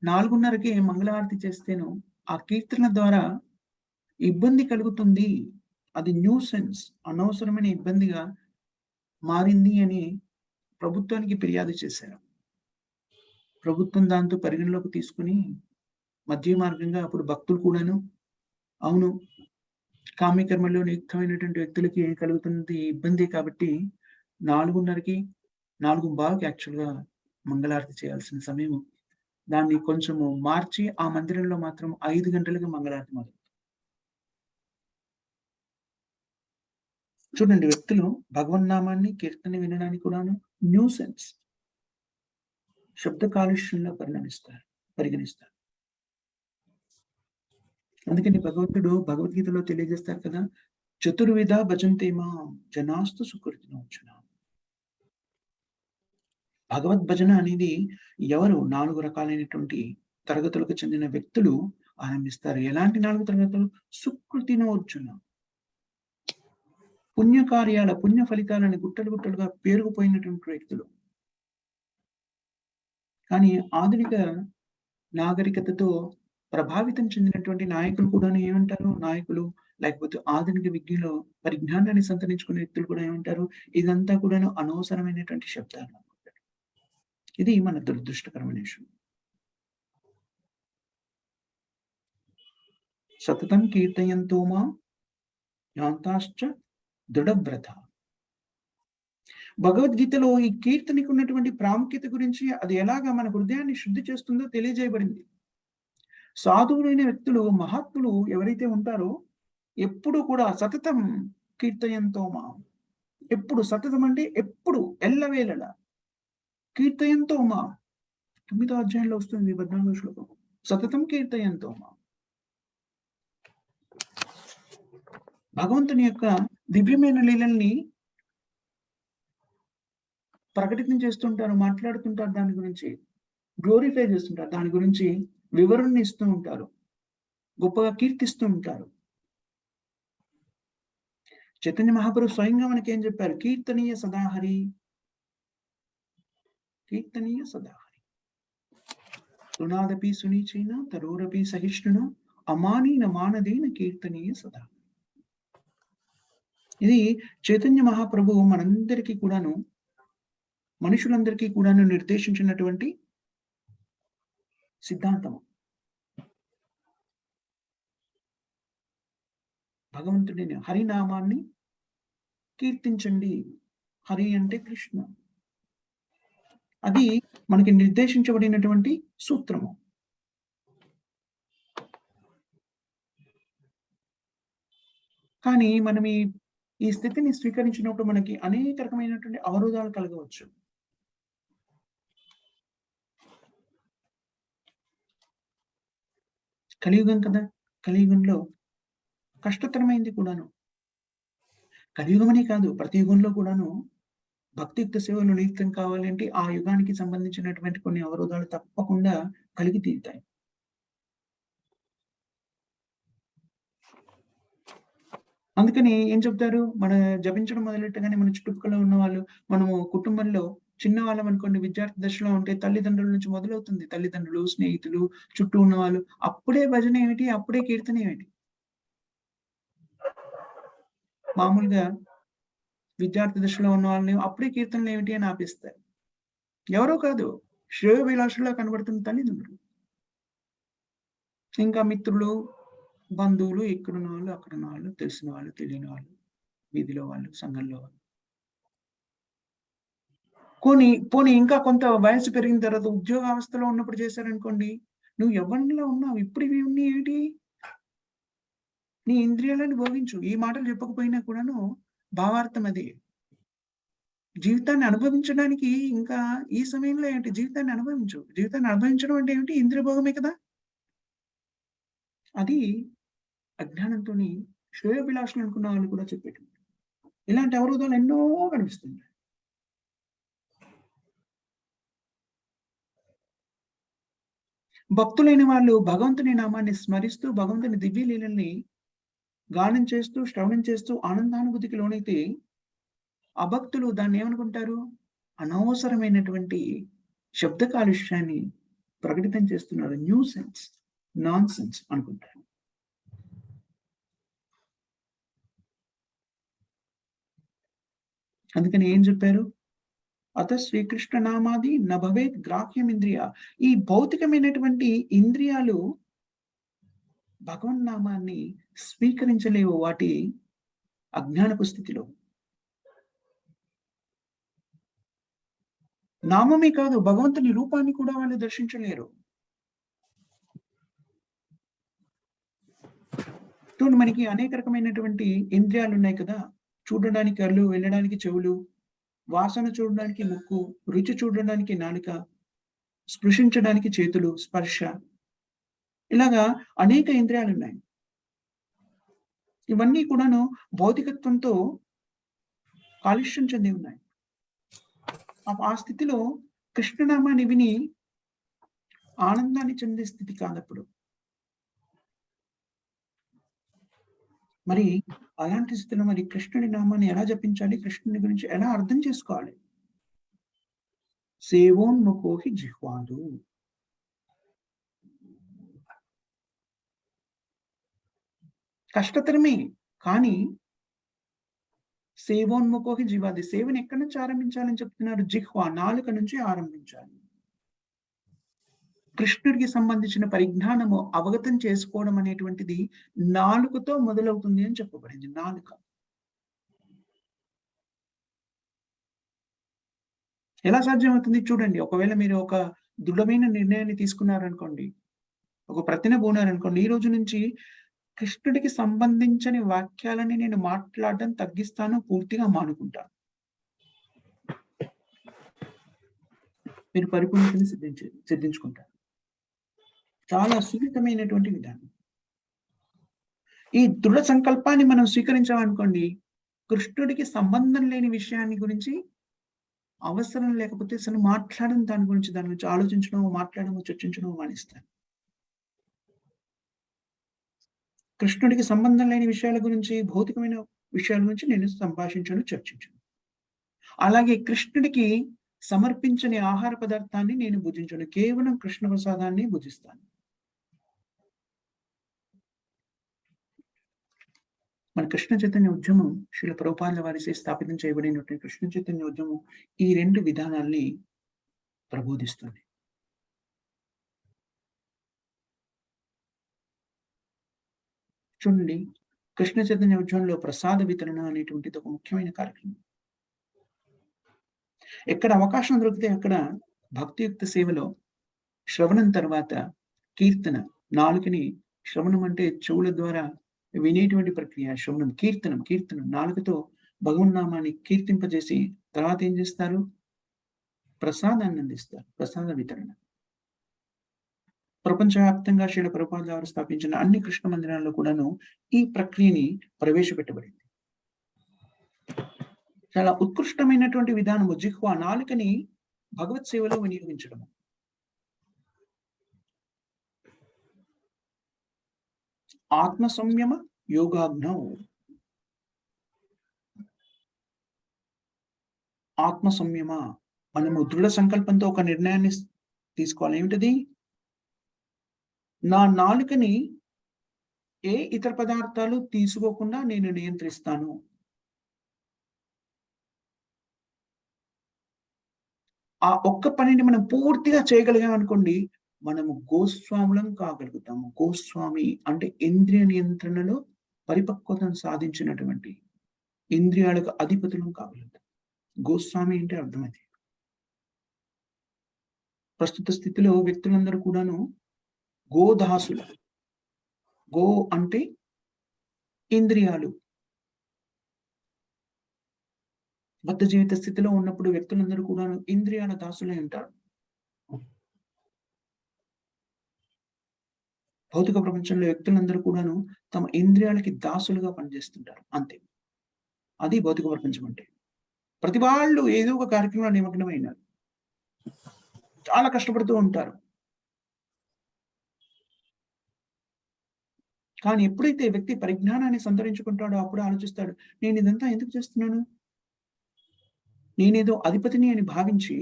4:30కి మంగళహారతి చేస్తేను ఆ కీర్తన ద్వారా ఇబ్బంది కలుగుతుంది. అది న్యూసెన్స్, అనవసరమైన ఇబ్బందిగా మారింది అని ప్రభుత్వానికి ఫిర్యాదు చేశారు. ప్రభుత్వం దాంతో పరిగణలోకి తీసుకొని మధ్య మార్గంగా అప్పుడు భక్తులు కూడాను, అవును, కామ్యకర్మలో నియుక్తమైనటువంటి వ్యక్తులకి ఏం కలుగుతుంది ఇబ్బంది కాబట్టి 4:30కి 4:15కి యాక్చువల్‌గా మంగళారతి చేయాల్సిన సమయం దాన్ని కొంచెము మార్చి ఆ మందిరంలో మాత్రం 5 గంటలకి మంగళారతి మొదలు. చూడండి, వ్యక్తులు భగవన్నామాన్ని కీర్తన వినడానికి కూడాను న్యూసెన్స్, శబ్ద కాలుష్యంలో పరిగణిస్తారు. అందుకని భగవంతుడు భగవద్గీతలో తెలియజేస్తారు కదా, చతుర్విధ భజంతే మాం జనాస్తు సుకృతినోర్జున. భగవద్ భజన అనేది ఎవరు 4 రకాలైనటువంటి తరగతులకు చెందిన వ్యక్తులు ఆరంభిస్తారు. ఎలాంటి 4 తరగతులు? సుకృతినోర్జున. పుణ్యకార్యాల పుణ్య ఫలితాలను గుట్టలుగా పేరుకుపోయినటువంటి వ్యక్తులు. కానీ ఆధునిక నాగరికతతో ప్రభావితం చెందినటువంటి నాయకులు కూడాను ఏమంటారు? నాయకులు లేకపోతే ఆధునిక విద్యలో పరిజ్ఞానాన్ని సంతరించుకునే వ్యక్తులు కూడా ఏమంటారు? ఇదంతా కూడాను అనవసరమైనటువంటి శబ్దాలు. ఇది మన దురదృష్టకరమైన విషయం. సతతం కీర్తయంతో మాం యాంతాశ్చ దృఢవ్రత. భగవద్గీతలో ఈ కీర్తనకి ఉన్నటువంటి ప్రాముఖ్యత గురించి, అది ఎలాగా మన హృదయాన్ని శుద్ధి చేస్తుందో తెలియజేయబడింది. సాధువులైన వ్యక్తులు, మహాత్ములు ఎవరైతే ఉంటారో ఎప్పుడు కూడా సతతం కీర్తయంతో మాం. ఎప్పుడు సతతం అంటే ఎప్పుడు, ఎల్లవేళలా. కీర్తయంతో మాం 9వ అధ్యాయంలో వస్తుంది 14వ శ్లోకం. సతతం కీర్తయంతో మాం. భగవంతుని యొక్క దివ్యమైన లీలల్ని ప్రకటితం చేస్తుంటారు, మాట్లాడుతుంటారు, దాని గురించి గ్లోరిఫై చేస్తుంటారు. దాని గురించి వివరణ ఇస్తూ ఉంటారు. గొప్పగా కీర్తిస్తూ ఉంటారు. చైతన్య మహాప్రభు స్వయంగా మనకేం చెప్పారు? కీర్తనీయ సదాహరి, కీర్తనీయ సదాహరి. సునాదపి సునీచైన తరోరపి సహిష్ణున అమానీన మానదేన కీర్తనీయ సదా. ఇది చైతన్య మహాప్రభువు మనందరికీ కూడాను, మనుషులందరికీ కూడాను నిర్దేశించినటువంటి సిద్ధాంతము. భగవంతుడిని హరినామాన్ని కీర్తించండి. హరి అంటే కృష్ణ. అది మనకి నిర్దేశించబడినటువంటి సూత్రము. కానీ మనం ఈ స్థితిని స్వీకరించినప్పుడు మనకి అనేక రకమైనటువంటి అవరోధాలు కలగవచ్చు. కలియుగం కదా! కలియుగంలో కష్టతరమైంది కూడాను. కలియుగమనే కాదు, ప్రతి యుగంలో కూడాను భక్తియుక్త సేవలు నిత్యం కావాలంటే ఆ యుగానికి సంబంధించినటువంటి కొన్ని అవరోధాలు తప్పకుండా కలిగి తీరుతాయి. అందుకని ఏం చెప్తారు? మన జపించడం మొదలెట్టగానే మన చుట్టుపక్కల ఉన్నవాళ్ళు, మనము కుటుంబంలో చిన్నవాళ్ళం అనుకోండి, విద్యార్థి దశలో ఉంటే తల్లిదండ్రుల నుంచి మొదలవుతుంది. తల్లిదండ్రులు, స్నేహితులు, చుట్టూ ఉన్నవాళ్ళు. అప్పుడే భజన ఏమిటి? అప్పుడే కీర్తన ఏమిటి? మామూలుగా విద్యార్థి దశలో ఉన్న వాళ్ళని అప్పుడే కీర్తనలు ఏమిటి అని ఆపేస్తారు. ఎవరో కాదు, శ్రేయోభిలాషుల్లా కనబడుతున్న తల్లిదండ్రులు. ఇంకా మిత్రులు, బంధువులు, ఇక్కడున్న వాళ్ళు, అక్కడున్న వాళ్ళు, తెలిసిన వాళ్ళు, తెలియని వాళ్ళు, వీధిలో వాళ్ళు, సంఘంలో వాళ్ళు. పోనీ ఇంకా కొంత వయసు పెరిగిన తర్వాత ఉద్యోగావస్థలో ఉన్నప్పుడు చేశారనుకోండి, నువ్వు యవ్వనంలో ఉన్నావు, ఇప్పుడు ఇవి ఉన్నాయి ఏంటి? నీ ఇంద్రియాలను భోగించు. ఈ మాటలు చెప్పకపోయినా కూడాను భావార్థం అదే. జీవితాన్ని అనుభవించడానికి ఇంకా ఈ సమయంలో ఏంటి? జీవితాన్ని అనుభవించు. జీవితాన్ని అనుభవించడం అంటే ఏమిటి? ఇంద్రియ భోగమే కదా! అది అజ్ఞానంతోని శ్రేయోభిలాషులు అనుకున్న వాళ్ళు కూడా చెప్పేటివి. ఇలాంటి అవరోధాలు ఎన్నో కనిపిస్తున్నాయి. భక్తులైన వాళ్ళు భగవంతుని నామాన్ని స్మరిస్తూ, భగవంతుని దివ్య లీలల్ని గానం చేస్తూ, శ్రవణం చేస్తూ ఆనందానుభూతికి లోనైతే, అభక్తులు దాన్నేమనుకుంటారు? అనవసరమైనటువంటి శబ్ద కాలుష్యాన్ని ప్రకటితం చేస్తున్నారు. న్యూసెన్స్, నాన్‌సెన్స్ అనుకుంటారు. అందుకని ఏం చెప్పారు? అత శ్రీకృష్ణ నామాది న భవేత్ గ్రాహ్యమింద్రియ. ఈ భౌతికమైనటువంటి ఇంద్రియాలు భగవన్నామాన్ని స్వీకరించలేవు వాటి అజ్ఞానపు స్థితిలో. నామమే కాదు, భగవంతుని రూపాన్ని కూడా వాళ్ళు దర్శించలేరు. చూడండి, మనకి అనేక రకమైనటువంటి ఇంద్రియాలున్నాయి కదా! చూడడానికి కళ్ళు, వినడానికి చెవులు, వాసన చూడడానికి ముక్కు, రుచి చూడడానికి నాలుక, స్పృశించడానికి చేతులు, స్పర్శ. ఇలాగా అనేక ఇంద్రియాలున్నాయి. ఇవన్నీ కూడాను భౌతికత్వంతో కాలుష్యం చెంది ఉన్నాయి. ఆ స్థితిలో కృష్ణనామాన్ని విని ఆనందాన్ని చెందే స్థితి కాదప్పుడు. మరి అలాంటి స్థితిలో మరి కృష్ణుడి నామాన్ని ఎలా జపించాలి? కృష్ణుని గురించి ఎలా అర్థం చేసుకోవాలి? సేవోన్ముఖో హి జిహ్వాదు. కష్టతరమే. కానీ సేవోన్ముఖో హి జిహ్వాది. సేవను ఎక్కడి నుంచి ఆరంభించాలని చెప్తున్నారు? జిహ్వ, నాలుక నుంచి ఆరంభించాలి. కృష్ణుడికి సంబంధించిన పరిజ్ఞానము అవగతం చేసుకోవడం అనేటువంటిది నాలుకతో మొదలవుతుంది అని చెప్పబడింది. నాలుక. ఎలా సాధ్యమవుతుంది? చూడండి, ఒకవేళ మీరు ఒక దృఢమైన నిర్ణయాన్ని తీసుకున్నారనుకోండి, ఒక ప్రతిన పూనారనుకోండి, ఈ రోజు నుంచి కృష్ణుడికి సంబంధించని వాక్యాలని నేను మాట్లాడడం తగ్గిస్తాను, పూర్తిగా మానుకుంటాను. మీరు పరిపూర్ణతని సిద్ధించుకుంటారు. చాలా సున్నితమైనటువంటి విధానం. ఈ దృఢ సంకల్పాన్ని మనం స్వీకరించామనుకోండి, కృష్ణుడికి సంబంధం లేని విషయాన్ని గురించి అవసరం లేకపోతే అసలు మాట్లాడను దాని గురించి ఆలోచించడమో, మాట్లాడడమో, చర్చించడమో మానేస్తాను. కృష్ణుడికి సంబంధం లేని విషయాల గురించి, భౌతికమైన విషయాల గురించి నేను సంభాషించను, చర్చించను. అలాగే కృష్ణుడికి సమర్పించని ఆహార పదార్థాన్ని నేను భుజించను. కేవలం కృష్ణ ప్రసాదాన్ని భుజిస్తాను. మన కృష్ణ చైతన్య ఉద్యమం శ్రీల ప్రభుపాదుల వారిచే స్థాపితం చేయబడినటువంటి కృష్ణ చైతన్య ఉద్యమం ఈ 2 విధానాల్ని ప్రబోధిస్తుంది. చూడండి, కృష్ణ చైతన్య ఉద్యమంలో ప్రసాద వితరణ అనేటువంటిది ఒక ముఖ్యమైన కార్యక్రమం. ఎక్కడ అవకాశం దొరికితే అక్కడ భక్తియుక్త సేవలో శ్రవణం తర్వాత కీర్తన, నాలుకని శ్రవణం అంటే చెవుల ద్వారా వినేటువంటి ప్రక్రియ శ్రవణం. కీర్తనం నాలుకతో భగవన్నామాన్ని కీర్తింపజేసి తర్వాత ఏం చేస్తారు? ప్రసాదాన్ని అందిస్తారు. ప్రసాద వితరణ. ప్రపంచవ్యాప్తంగా శ్రీల ప్రభుపాదుల వారు స్థాపించిన అన్ని కృష్ణ మందిరాల్లో కూడాను ఈ ప్రక్రియని ప్రవేశపెట్టబడింది. చాలా ఉత్కృష్టమైనటువంటి విధానము జిహ్వ, నాలుకని భగవత్ సేవలో వినియోగించడము. ఆత్మ సంయమ యోగాగ్నౌ. ఆత్మ సంయమ. మనము దృఢ సంకల్పంతో ఒక నిర్ణయాన్ని తీసుకోవాలి. ఏమిటది? నా నాలుకని ఏ ఇతర పదార్థాలు తీసుకోకుండా నేను నియంత్రిస్తాను. ఆ ఒక్క పనిని మనం పూర్తిగా చేయగలిగామనుకోండి, మనము గోస్వాములం కాగలుగుతాము. గోస్వామి అంటే ఇంద్రియ నియంత్రణలో పరిపక్వతను సాధించినటువంటి ఇంద్రియాలకు అధిపతులం కాగలుగుతాం. గోస్వామి అంటే అర్థం అది. ప్రస్తుత స్థితిలో వ్యక్తులందరూ కూడాను గోదాసులు. గో అంటే ఇంద్రియాలు. బద్ధ జీవిత స్థితిలో ఉన్నప్పుడు వ్యక్తులందరూ కూడాను ఇంద్రియాల దాసులై ఉంటారు. భౌతిక ప్రపంచంలో వ్యక్తులందరూ కూడాను తమ ఇంద్రియాలకి దాసులుగా పనిచేస్తుంటారు. అంతే. అది భౌతిక ప్రపంచం అంటే. ప్రతి వాళ్ళు ఏదో ఒక కార్యక్రమంలో నిమగ్నమైనారు. చాలా కష్టపడుతూ ఉంటారు. కానీ ఎప్పుడైతే వ్యక్తి పరిజ్ఞానాన్ని సంతరించుకుంటాడో అప్పుడు ఆలోచిస్తాడు. నేను ఇదంతా ఎందుకు చేస్తున్నాను? నేనేదో అధిపతిని అని భావించి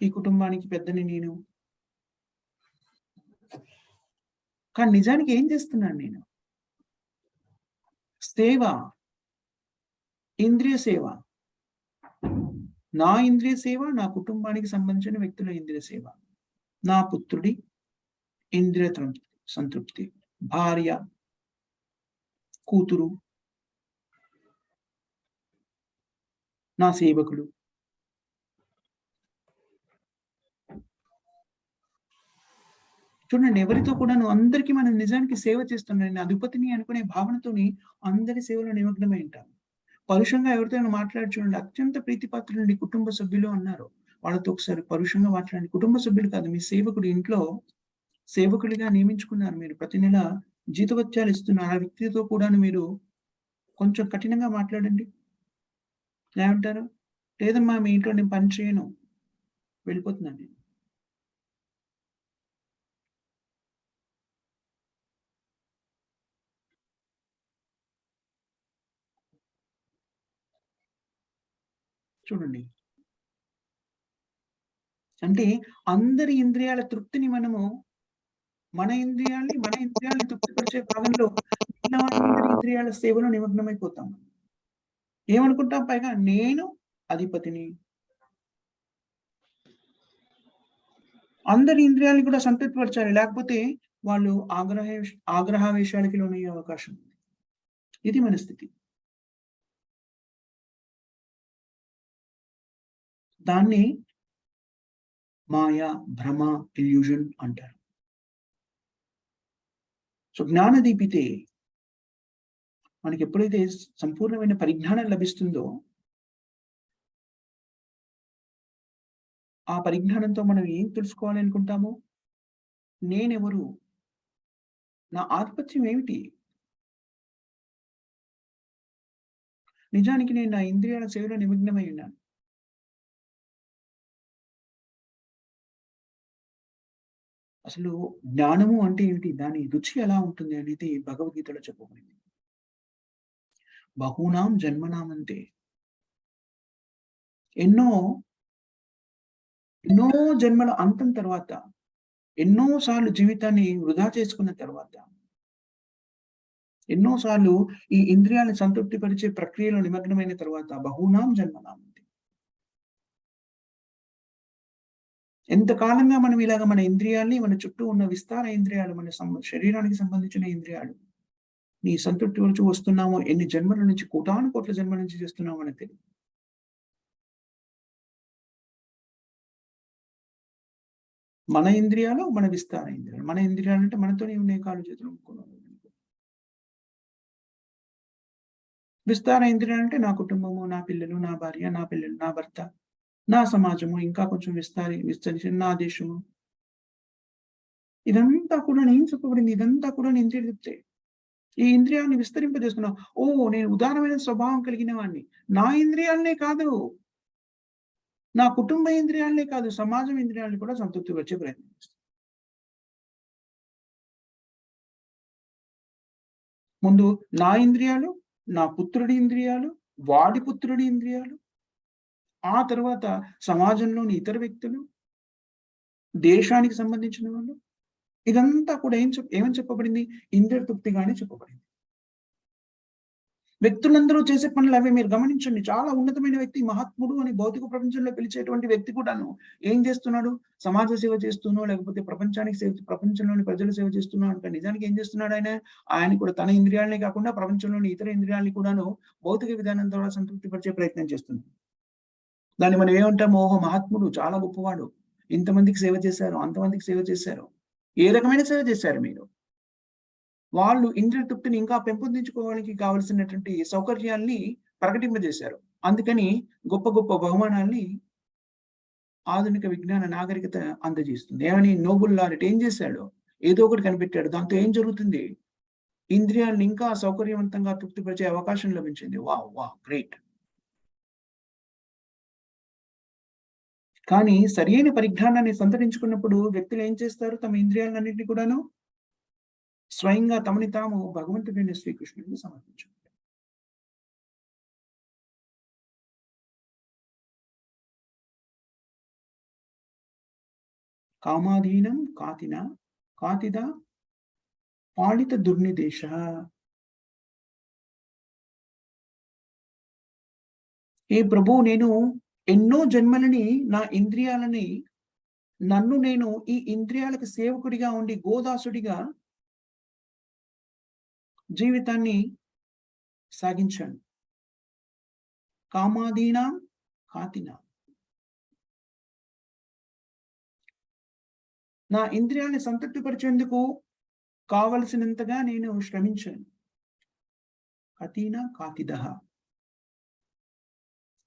ఈ కుటుంబానికి పెద్దని నేను. కానీ నిజానికి ఏం చేస్తున్నాను నేను? సేవ. ఇంద్రియ సేవ. నా ఇంద్రియ సేవ, నా కుటుంబానికి సంబంధించిన వ్యక్తుల ఇంద్రియ సేవ. నా పుత్రుడి ఇంద్రియ సంతృప్తి. భార్య, కూతురు, నా సేవకులు. చూడండి, ఎవరితో కూడాను అందరికీ మనం నిజానికి సేవ చేస్తున్నాం. నేను అధిపతిని అనుకునే భావనతోని అందరి సేవలో నిమగ్నమై ఉంటాం. పరుషంగా ఎవరితో అయినా మాట్లాడి చూడండి. అత్యంత ప్రీతిపాత్రులండి కుటుంబ సభ్యులు అన్నారు. వాళ్ళతో ఒకసారి పరుషంగా మాట్లాడండి. కుటుంబ సభ్యులు కాదు, మీ సేవకుడు ఇంట్లో సేవకుడిగా నియమించుకున్నారు మీరు. ప్రతి నెల జీతభత్యాలు ఇస్తున్నారు. ఆ వ్యక్తితో కూడాను మీరు కొంచెం కఠినంగా మాట్లాడండి. ఏమంటారు? లేదమ్మా మీ ఇంట్లో నేను పని చేయను. వెళ్ళిపోతున్నాను నేను. చూడండి. అంటే అందరి ఇంద్రియాల తృప్తిని మనము మన ఇంద్రియాల్ని తృప్తిపరిచే భాగంలో మిగిలిన వాళ్ళందరి ఇంద్రియాల సేవలో నిమగ్నమైపోతాం. ఏమనుకుంటాం పైగా నేను అధిపతిని. అందరి ఇంద్రియాల్ని కూడా సంతృప్తిపరచాలి. లేకపోతే వాళ్ళు ఆగ్రహావేశాలకి లోనయ్యే అవకాశం ఉంది. ఇది మన స్థితి. దాన్ని మాయ, భ్రమ, ఇల్యూజన్ అంటారు. సో జ్ఞానదీపితే మనకెప్పుడైతే సంపూర్ణమైన పరిజ్ఞానం లభిస్తుందో, ఆ పరిజ్ఞానంతో మనం ఏం తెలుసుకోవాలి అనుకుంటాము? నేనెవరు? నా ఆధిపత్యం ఏమిటి? నిజానికి నేను నా ఇంద్రియాల సేవలో నిమగ్నమై ఉన్నాను. అసలు జ్ఞానము అంటే ఏమిటి? దాని రుచి ఎలా ఉంటుంది అనేది భగవద్గీతలో చెప్పబడింది. బహూనాం జన్మనాం అంటే ఎన్నో, ఎన్నో జన్మల అంతం తర్వాత, ఎన్నో సార్లు జీవితాన్ని వృధా చేసుకున్న తర్వాత, ఎన్నో సార్లు ఈ ఇంద్రియాలను సంతృప్తిపరిచే ప్రక్రియలో నిమగ్నమైన తర్వాత బహూనాం జన్మనాం అంటే. ఎంత కాలంగా మనం ఇలాగ మన ఇంద్రియాల్ని, మన చుట్టూ ఉన్న విస్తార ఇంద్రియాలు, మన శరీరానికి సంబంధించిన ఇంద్రియాలు నీ సంతృప్తి వరకు వస్తున్నామో, ఎన్ని జన్మల నుంచి కోటాను కోట్ల జన్మల నుంచి చేస్తున్నామో మనకు తెలీదు. మన ఇంద్రియాలు, మన విస్తార ఇంద్రియాలు. మన ఇంద్రియాలంటే మనతోనే ఉన్నాయి కాళ్ళు, చేతులు, ముక్కు, నోరు. విస్తార ఇంద్రియాలంటే నా కుటుంబము, నా పిల్లలు, నా భార్య, నా పిల్లలు, నా భర్త, నా సమాజము, ఇంకా కొంచెం విస్తరించి నా దేశము. ఇదంతా కూడా ఏం చెప్పబడింది? ఇదంతా కూడా ఇంద్రియ తృప్తే. ఈ ఇంద్రియాన్ని విస్తరింపజేస్తున్నావు. ఓహ్! నేను ఉదారమైన స్వభావం కలిగిన వాడిని. నా ఇంద్రియాలనే కాదు, నా కుటుంబ ఇంద్రియాలనే కాదు, సమాజం ఇంద్రియాలను కూడా సంతృప్తిపరిచే ప్రయత్నం చేస్తా. ముందు నా ఇంద్రియాలు, నా పుత్రుడి ఇంద్రియాలు, వాడి పుత్రుడి ఇంద్రియాలు, ఆ తర్వాత సమాజంలోని ఇతర వ్యక్తులు, దేశానికి సంబంధించిన వాళ్ళు. ఇదంతా కూడా ఏమని చెప్పబడింది? ఇంద్రియ తృప్తిగానే చెప్పబడింది. వ్యక్తులందరూ చేసే పనులవి మీరు గమనించండి. చాలా ఉన్నతమైన వ్యక్తి, మహాత్ముడు అని భౌతిక ప్రపంచంలో పిలిచేటువంటి వ్యక్తి కూడాను ఏం చేస్తున్నాడు? సమాజ సేవ చేస్తూనో, లేకపోతే ప్రపంచంలోని ప్రజల సేవ చేస్తూనో అంటే నిజానికి ఏం చేస్తున్నాడాయన? ఆయన కూడా తన ఇంద్రియాలనే కాకుండా ప్రపంచంలోని ఇతర ఇంద్రియాలని కూడాను భౌతిక విధానం ద్వారా సంతృప్తిపరిచే ప్రయత్నం చేస్తున్నాడు. దాన్ని మనం ఏమంటాము? ఓహో! మహాత్ముడు, చాలా గొప్పవాడు. ఇంతమందికి సేవ చేశారు, అంతమందికి సేవ చేశారు. ఏ రకమైన సేవ చేశారు మీరు? వాళ్ళు ఇంద్రియ తృప్తిని ఇంకా పెంపొందించుకోవడానికి కావాల్సినటువంటి సౌకర్యాల్ని ప్రకటింపజేశారు. అందుకని గొప్ప గొప్ప బహుమానాల్ని ఆధునిక విజ్ఞాన నాగరికత అందజేస్తుంది. ఏమని? నోబెల్ లారెట్ ఏం చేశాడు? ఏదో ఒకటి కనిపెట్టాడు. దాంతో ఏం జరుగుతుంది? ఇంద్రియాల్ని ఇంకా సౌకర్యవంతంగా తృప్తిపరిచే అవకాశం లభించింది. వావ్! వావ్! గ్రేట్. కానీ సరియైన పరిజ్ఞానాన్ని సంతరించుకున్నప్పుడు వ్యక్తులు ఏం చేస్తారు? తమ ఇంద్రియాలన్నిటిని కూడాను స్వయంగా తమని తాము భగవంతుడైన శ్రీకృష్ణుడికి సమర్పించారు. కామాధీనం కాతిన కాతిద పాలిత దుర్నిదేశ. ఏ ప్రభు, నేను ఎన్నో జన్మలని నా ఇంద్రియాలని, నన్ను నేను ఈ ఇంద్రియాలకు సేవకుడిగా ఉండి గోదాసుడిగా జీవితాన్ని సాగించాను. కామాదీనాం కాతిన. నా ఇంద్రియాల్ని సంతృప్తిపరిచేందుకు కావలసినంతగా నేను శ్రమించాను. కతీన కాతిదః.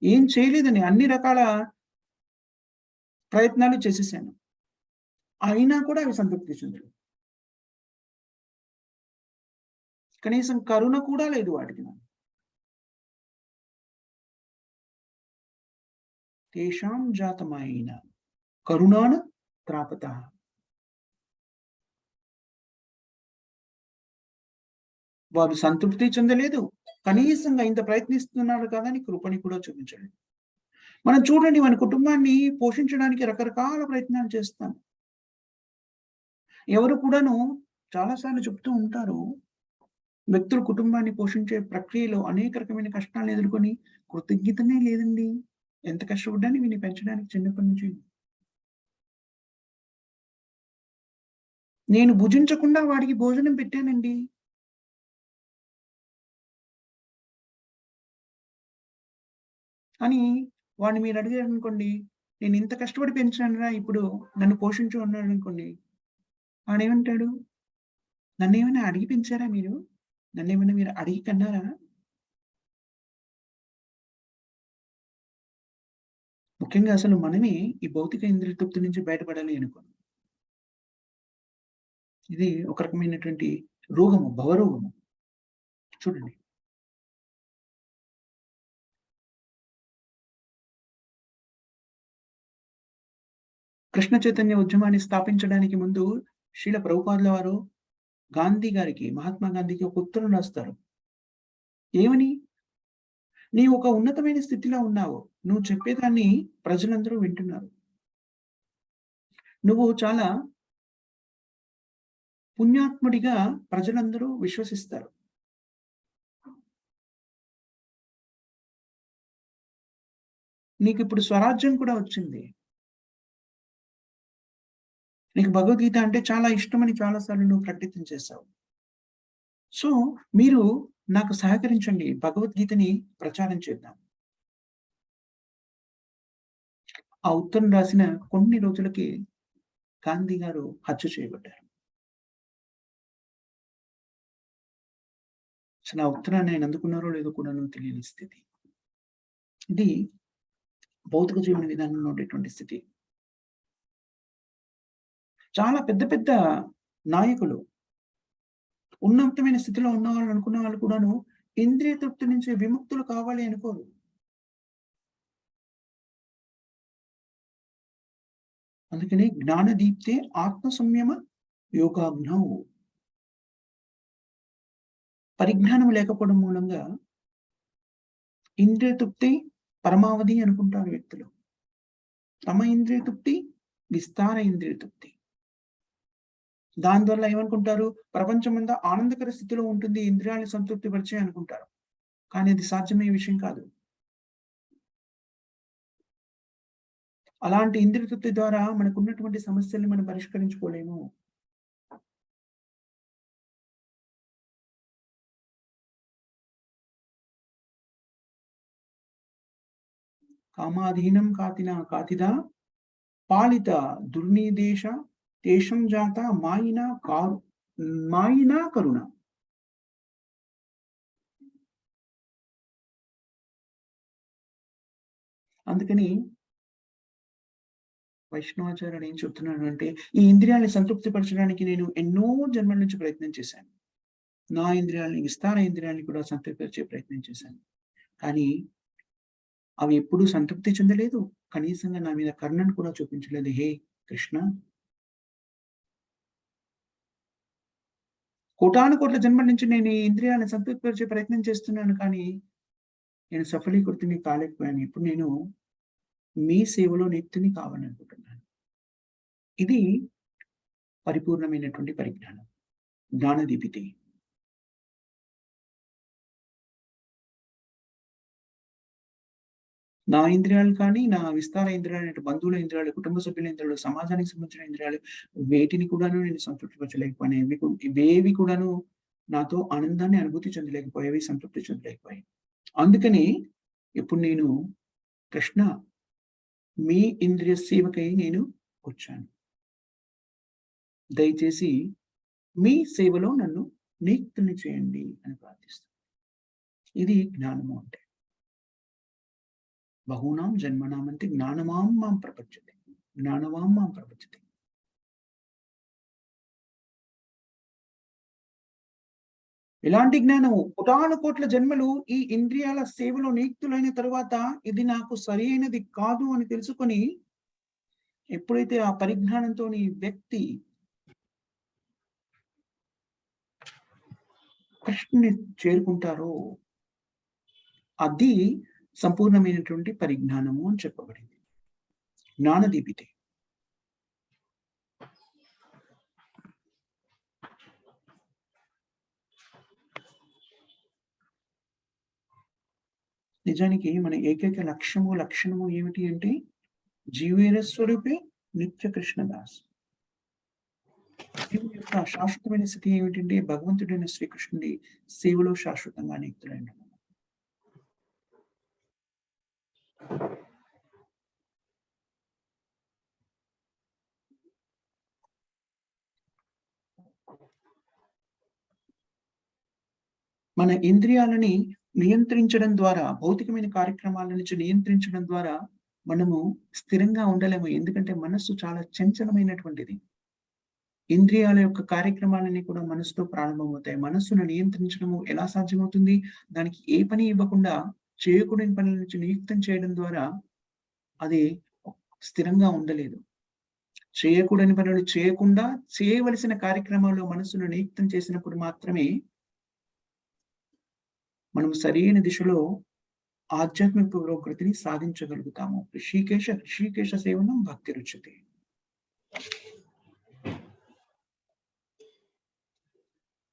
ఏం చేయలేదని అన్ని రకాల ప్రయత్నాలు చేసేసాను. అయినా కూడా అవి సంతృప్తి చెందలేదు. కనీసం కరుణ కూడా లేదు వాటికి నాకు. తేషాం జాతమాయన కరుణాన త్రాపతః. వారు సంతృప్తి చెందలేదు. కనీసంగా ఇంత ప్రయత్నిస్తున్నారు కదా అని కృపని కూడా చూపించలేదు. మనం చూడండి, మన కుటుంబాన్ని పోషించడానికి రకరకాల ప్రయత్నాలు చేస్తాం. ఎవరు కూడాను చాలా సార్లు చెప్తూ ఉంటారు. వ్యక్తులు కుటుంబాన్ని పోషించే ప్రక్రియలో అనేక రకమైన కష్టాలను ఎదుర్కొని కృతజ్ఞతనే లేదండి. ఎంత కష్టపడ్డాను వీడిని పెంచడానికి చిన్నప్పటి నుంచి. నేను భుజించకుండా వాడికి భోజనం పెట్టానండి. అని వాడిని మీరు అడిగారనుకోండి, నేను ఇంత కష్టపడి పెంచానురా ఇప్పుడు నన్ను పోషించు అన్నాడనుకోండి. వాడేమంటాడు? నన్నేమైనా అడిగి పెంచారా మీరు? నన్నేమైనా మీరు అడిగి కన్నారా? ముఖ్యంగా అసలు మనమే ఈ భౌతిక ఇంద్రియ తృప్తి నుంచి బయటపడాలి అనుకోను. ఇది ఒక రకమైనటువంటి రోగము, భవరోగము. చూడండి. కృష్ణ చైతన్య ఉద్యమాన్ని స్థాపించడానికి ముందు శ్రీల ప్రభుపాదుల వారు గాంధీ గారికి, మహాత్మా గాంధీకి ఒక ఉత్తరం రాస్తారు. ఏమని? నీవు ఒక ఉన్నతమైన స్థితిలో ఉన్నావు. నువ్వు చెప్పేదాన్ని ప్రజలందరూ వింటున్నారు. నువ్వు చాలా పుణ్యాత్ముడిగా ప్రజలందరూ విశ్వసిస్తారు. నీకిప్పుడు స్వరాజ్యం కూడా వచ్చింది. నీకు భగవద్గీత అంటే చాలా ఇష్టమని చాలా సార్లు నువ్వు ప్రకటితం చేశావు. సో, మీరు నాకు సహకరించండి. భగవద్గీతని ప్రచారం చేద్దాం. ఆ ఉత్తరం రాసిన కొన్ని రోజులకి గాంధీ గారు హత్య చేయబడ్డారు. అసలు ఆ ఉత్తరాన్ని ఆయన అందుకున్నారో లేదో కూడాను తెలియని స్థితి. ఇది భౌతిక జీవన విధానంలో ఉండేటువంటి స్థితి. చాలా పెద్ద పెద్ద నాయకులు, ఉన్నతమైన స్థితిలో ఉన్నవాళ్ళు అనుకున్న వాళ్ళు కూడాను ఇంద్రియ తృప్తి నుంచి విముక్తులు కావాలి అనుకోరు. అందుకని జ్ఞానదీప్తే ఆత్మ సంయమ యోగాగ్నౌ. పరిజ్ఞానం లేకపోవడం మూలంగా ఇంద్రియ తృప్తి పరమావధి అనుకుంటారు వ్యక్తులు. తమ ఇంద్రియ తృప్తి విస్తార ఇంద్రియ తృప్తి. దాని వల్ల ఏమనుకుంటారు? ప్రపంచమంతా ఆనందకర స్థితిలో ఉంటుంది. ఇంద్రియాలను సంతృప్తి పరిచే అనుకుంటారు. కానీ అది సాధ్యమయ్యే విషయం కాదు. అలాంటి ఇంద్రియ తృప్తి ద్వారా మనకున్నటువంటి సమస్యల్ని మనం పరిష్కరించుకోలేము. కామాధీనం కాతిదా పాలిత దుర్నిదేశ తేషం జాత మాయినా కరుణ. అందుకని వైష్ణవాచార్యుడు ఏం చెప్తున్నాడు అంటే, ఈ ఇంద్రియాల్ని సంతృప్తిపరచడానికి నేను ఎన్నో జన్మల నుంచి ప్రయత్నం చేశాను. నా ఇంద్రియాల్ని, విస్తార ఇంద్రియాల్ని కూడా సంతృప్తిపరిచే ప్రయత్నం చేశాను. కానీ అవి ఎప్పుడూ సంతృప్తి చెందలేదు. కనీసంగా నా మీద కరుణను కూడా చూపించలేదు. హే కృష్ణ, కోటాను కోట్ల జన్మల నుంచి నేను ఈ ఇంద్రియాలను సంతృప్తిపరిచే ప్రయత్నం చేస్తున్నాను. కానీ నేను సఫలీకృతుని కాలేకపోయాను. ఇప్పుడు నేను మీ సేవలో నిత్యుని కావాలనుకుంటున్నాను. ఇది పరిపూర్ణమైనటువంటి పరిజ్ఞానం. జ్ఞానదీపితే. నా ఇంద్రియాలు కానీ, నా విస్తార ఇంద్రియాలు, బంధువుల ఇంద్రియాలు, కుటుంబ సభ్యుల ఇంద్రియాలు, సమాజానికి సంబంధించిన ఇంద్రియాలు, వేటిని కూడాను నేను సంతృప్తిపరచలేకపోయాను. ఇవేవి కూడాను నాతో ఆనందాన్ని అనుభూతి చెందలేకపోయేవి, సంతృప్తి చెందలేకపోయాయి. అందుకని ఇప్పుడు నేను కృష్ణ, మీ ఇంద్రియ సేవకై నేను వచ్చాను. దయచేసి మీ సేవలో నన్ను నియుక్తుల్ని చేయండి అని ప్రార్థిస్తాను. ఇది జ్ఞానము అంటే. బహూనాం జన్మనామంతే జ్ఞానవాం మాం ప్రపంచతే. జ్ఞానవాం మాం ప్రపంచతే. ఎలాంటి జ్ఞానము? కోటాను కోట్ల జన్మలు ఈ ఇంద్రియాల సేవలో నియుక్తులైన తరువాత ఇది నాకు సరైనది కాదు అని తెలుసుకొని, ఎప్పుడైతే ఆ పరిజ్ఞానంతోని వ్యక్తి కృష్ణుని చేరుకుంటారో, అది సంపూర్ణమైనటువంటి పరిజ్ఞానము అని చెప్పబడింది. జ్ఞానదీపితే. నిజానికి మన ఏకైక లక్షణము ఏమిటి అంటే, జీవేర స్వరూపే నిత్య కృష్ణదాస్. దేవుని యొక్క శాశ్వతమైన స్థితి ఏమిటంటే, భగవంతుడైన శ్రీకృష్ణుడి సేవలో శాశ్వతంగా నియుక్తులైన మన ఇంద్రియాలని నియంత్రించడం ద్వారా, భౌతికమైన కార్యక్రమాల నుంచి నియంత్రించడం ద్వారా మనము స్థిరంగా ఉండలేము. ఎందుకంటే మనస్సు చాలా చంచలమైనటువంటిది. ఇంద్రియాల యొక్క కార్యక్రమాలన్నీ కూడా మనసుతో ప్రారంభమవుతాయి. మనస్సును నియంత్రించడము ఎలా సాధ్యమవుతుంది? దానికి ఏ పని ఇవ్వకుండా చేయకూడని పనుల నుంచి నియుక్తం చేయడం ద్వారా అది స్థిరంగా ఉండలేదు. చేయకూడని పనులు చేయకుండా చేయవలసిన కార్యక్రమాల్లో మనస్సును నియుక్తం చేసినప్పుడు మాత్రమే మనం సరైన దిశలో ఆధ్యాత్మిక పురోగతిని సాధించగలుగుతాము. ఋషికేశ సేవనం భక్తి రుచ్యతే.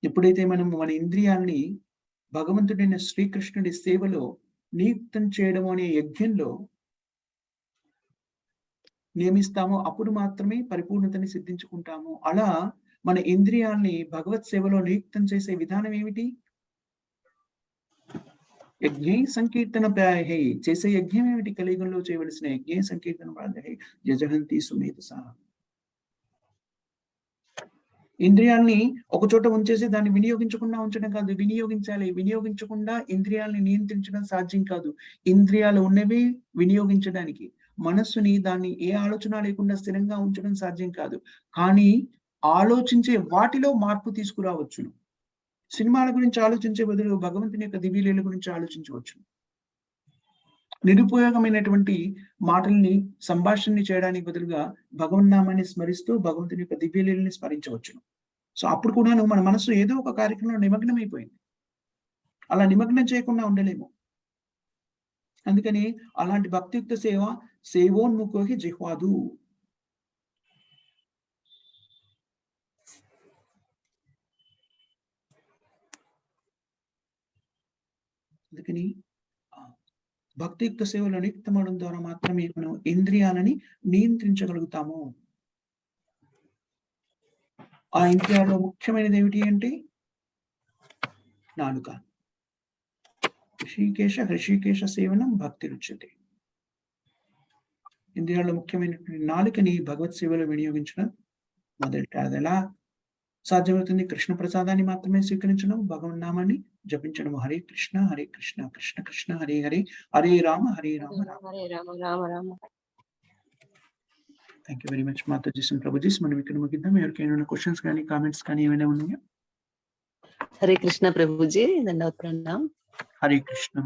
ఎప్పుడైతే మనము మన ఇంద్రియాల్ని భగవంతుడైన శ్రీకృష్ణుడి సేవలో నియుక్తం చేయడం అనే యజ్ఞంలో నియమిస్తామో అప్పుడు మాత్రమే పరిపూర్ణతని సిద్ధించుకుంటాము. అలా మన ఇంద్రియాల్ని భగవత్ సేవలో నియుక్తం చేసే విధానం ఏమిటి? యజ్ఞే సంకీర్తన ప్రాయహై. చేసే యజ్ఞం ఏమిటి? కలియుగంలో చేయవలసిన యజ్ఞే సంకీర్తన ప్రాయహై యజహంతి సుమేధసా. ఇంద్రియాల్ని ఒక చోట ఉంచేసి దాన్ని వినియోగించకుండా ఉంచడం కాదు. వినియోగించాలి. వినియోగించకుండా ఇంద్రియాల్ని నియంత్రించడం సాధ్యం కాదు. ఇంద్రియాలు ఉన్నవి వినియోగించడానికి. మనస్సుని దాన్ని ఏ ఆలోచన లేకుండా స్థిరంగా ఉంచడం సాధ్యం కాదు. కానీ ఆలోచించే వాటిలో మార్పు తీసుకురావచ్చును. సినిమాల గురించి ఆలోచించే బదులు భగవంతుని యొక్క దివ్యలీల గురించి ఆలోచించవచ్చును. నిరుపయోగమైనటువంటి మాటల్ని, సంభాషణని చేయడానికి బదులుగా భగవన్నామాన్ని స్మరిస్తూ భగవంతుని యొక్క దివ్యలీలని స్మరించవచ్చును. సో, అప్పుడు కూడాను మన మనస్సు ఏదో ఒక కార్యక్రమంలో నిమగ్నమైపోయింది. అలా నిమగ్నం చేయకుండా ఉండలేము. అందుకని అలాంటి భక్తియుక్త సేవ సేవోన్ముఖో హి జిహ్వాదు. అందుకని భక్తియుక్త సేవలో నియుక్తమవడం ద్వారా మాత్రమే మనం ఇంద్రియాలని నియంత్రించగలుగుతాము. ఆ ఇంద్రియాల్లో ముఖ్యమైనది ఏమిటి అంటే నాలుక. హృషికేశ సేవనం భక్తి రుచ్యతే. ఇంద్రియాల్లో ముఖ్యమైనటువంటి నాలుకని భగవత్ సేవలో వినియోగించడం మొదట. అదెలా సాధ్యమవుతుంది? కృష్ణ ప్రసాదాన్ని మాత్రమే స్వీకరించడం, భగవన్నామాన్ని జపించడం. Hare Krishna Krishna Krishna Hare Hare, Hare Rama Rama Rama. Thank you very much మాతాజీస్ అండ్ ప్రభుజీస్. మనం ఇక్కడ ముగిద్దాం. ఎవరికైనా క్వెషన్స్ కానీ, కామెంట్స్ కానీ ఏమైనా ఉన్నాయా? హరే కృష్ణ ప్రభుజీ, దండవత్ ప్రణామ్. హరే కృష్ణ.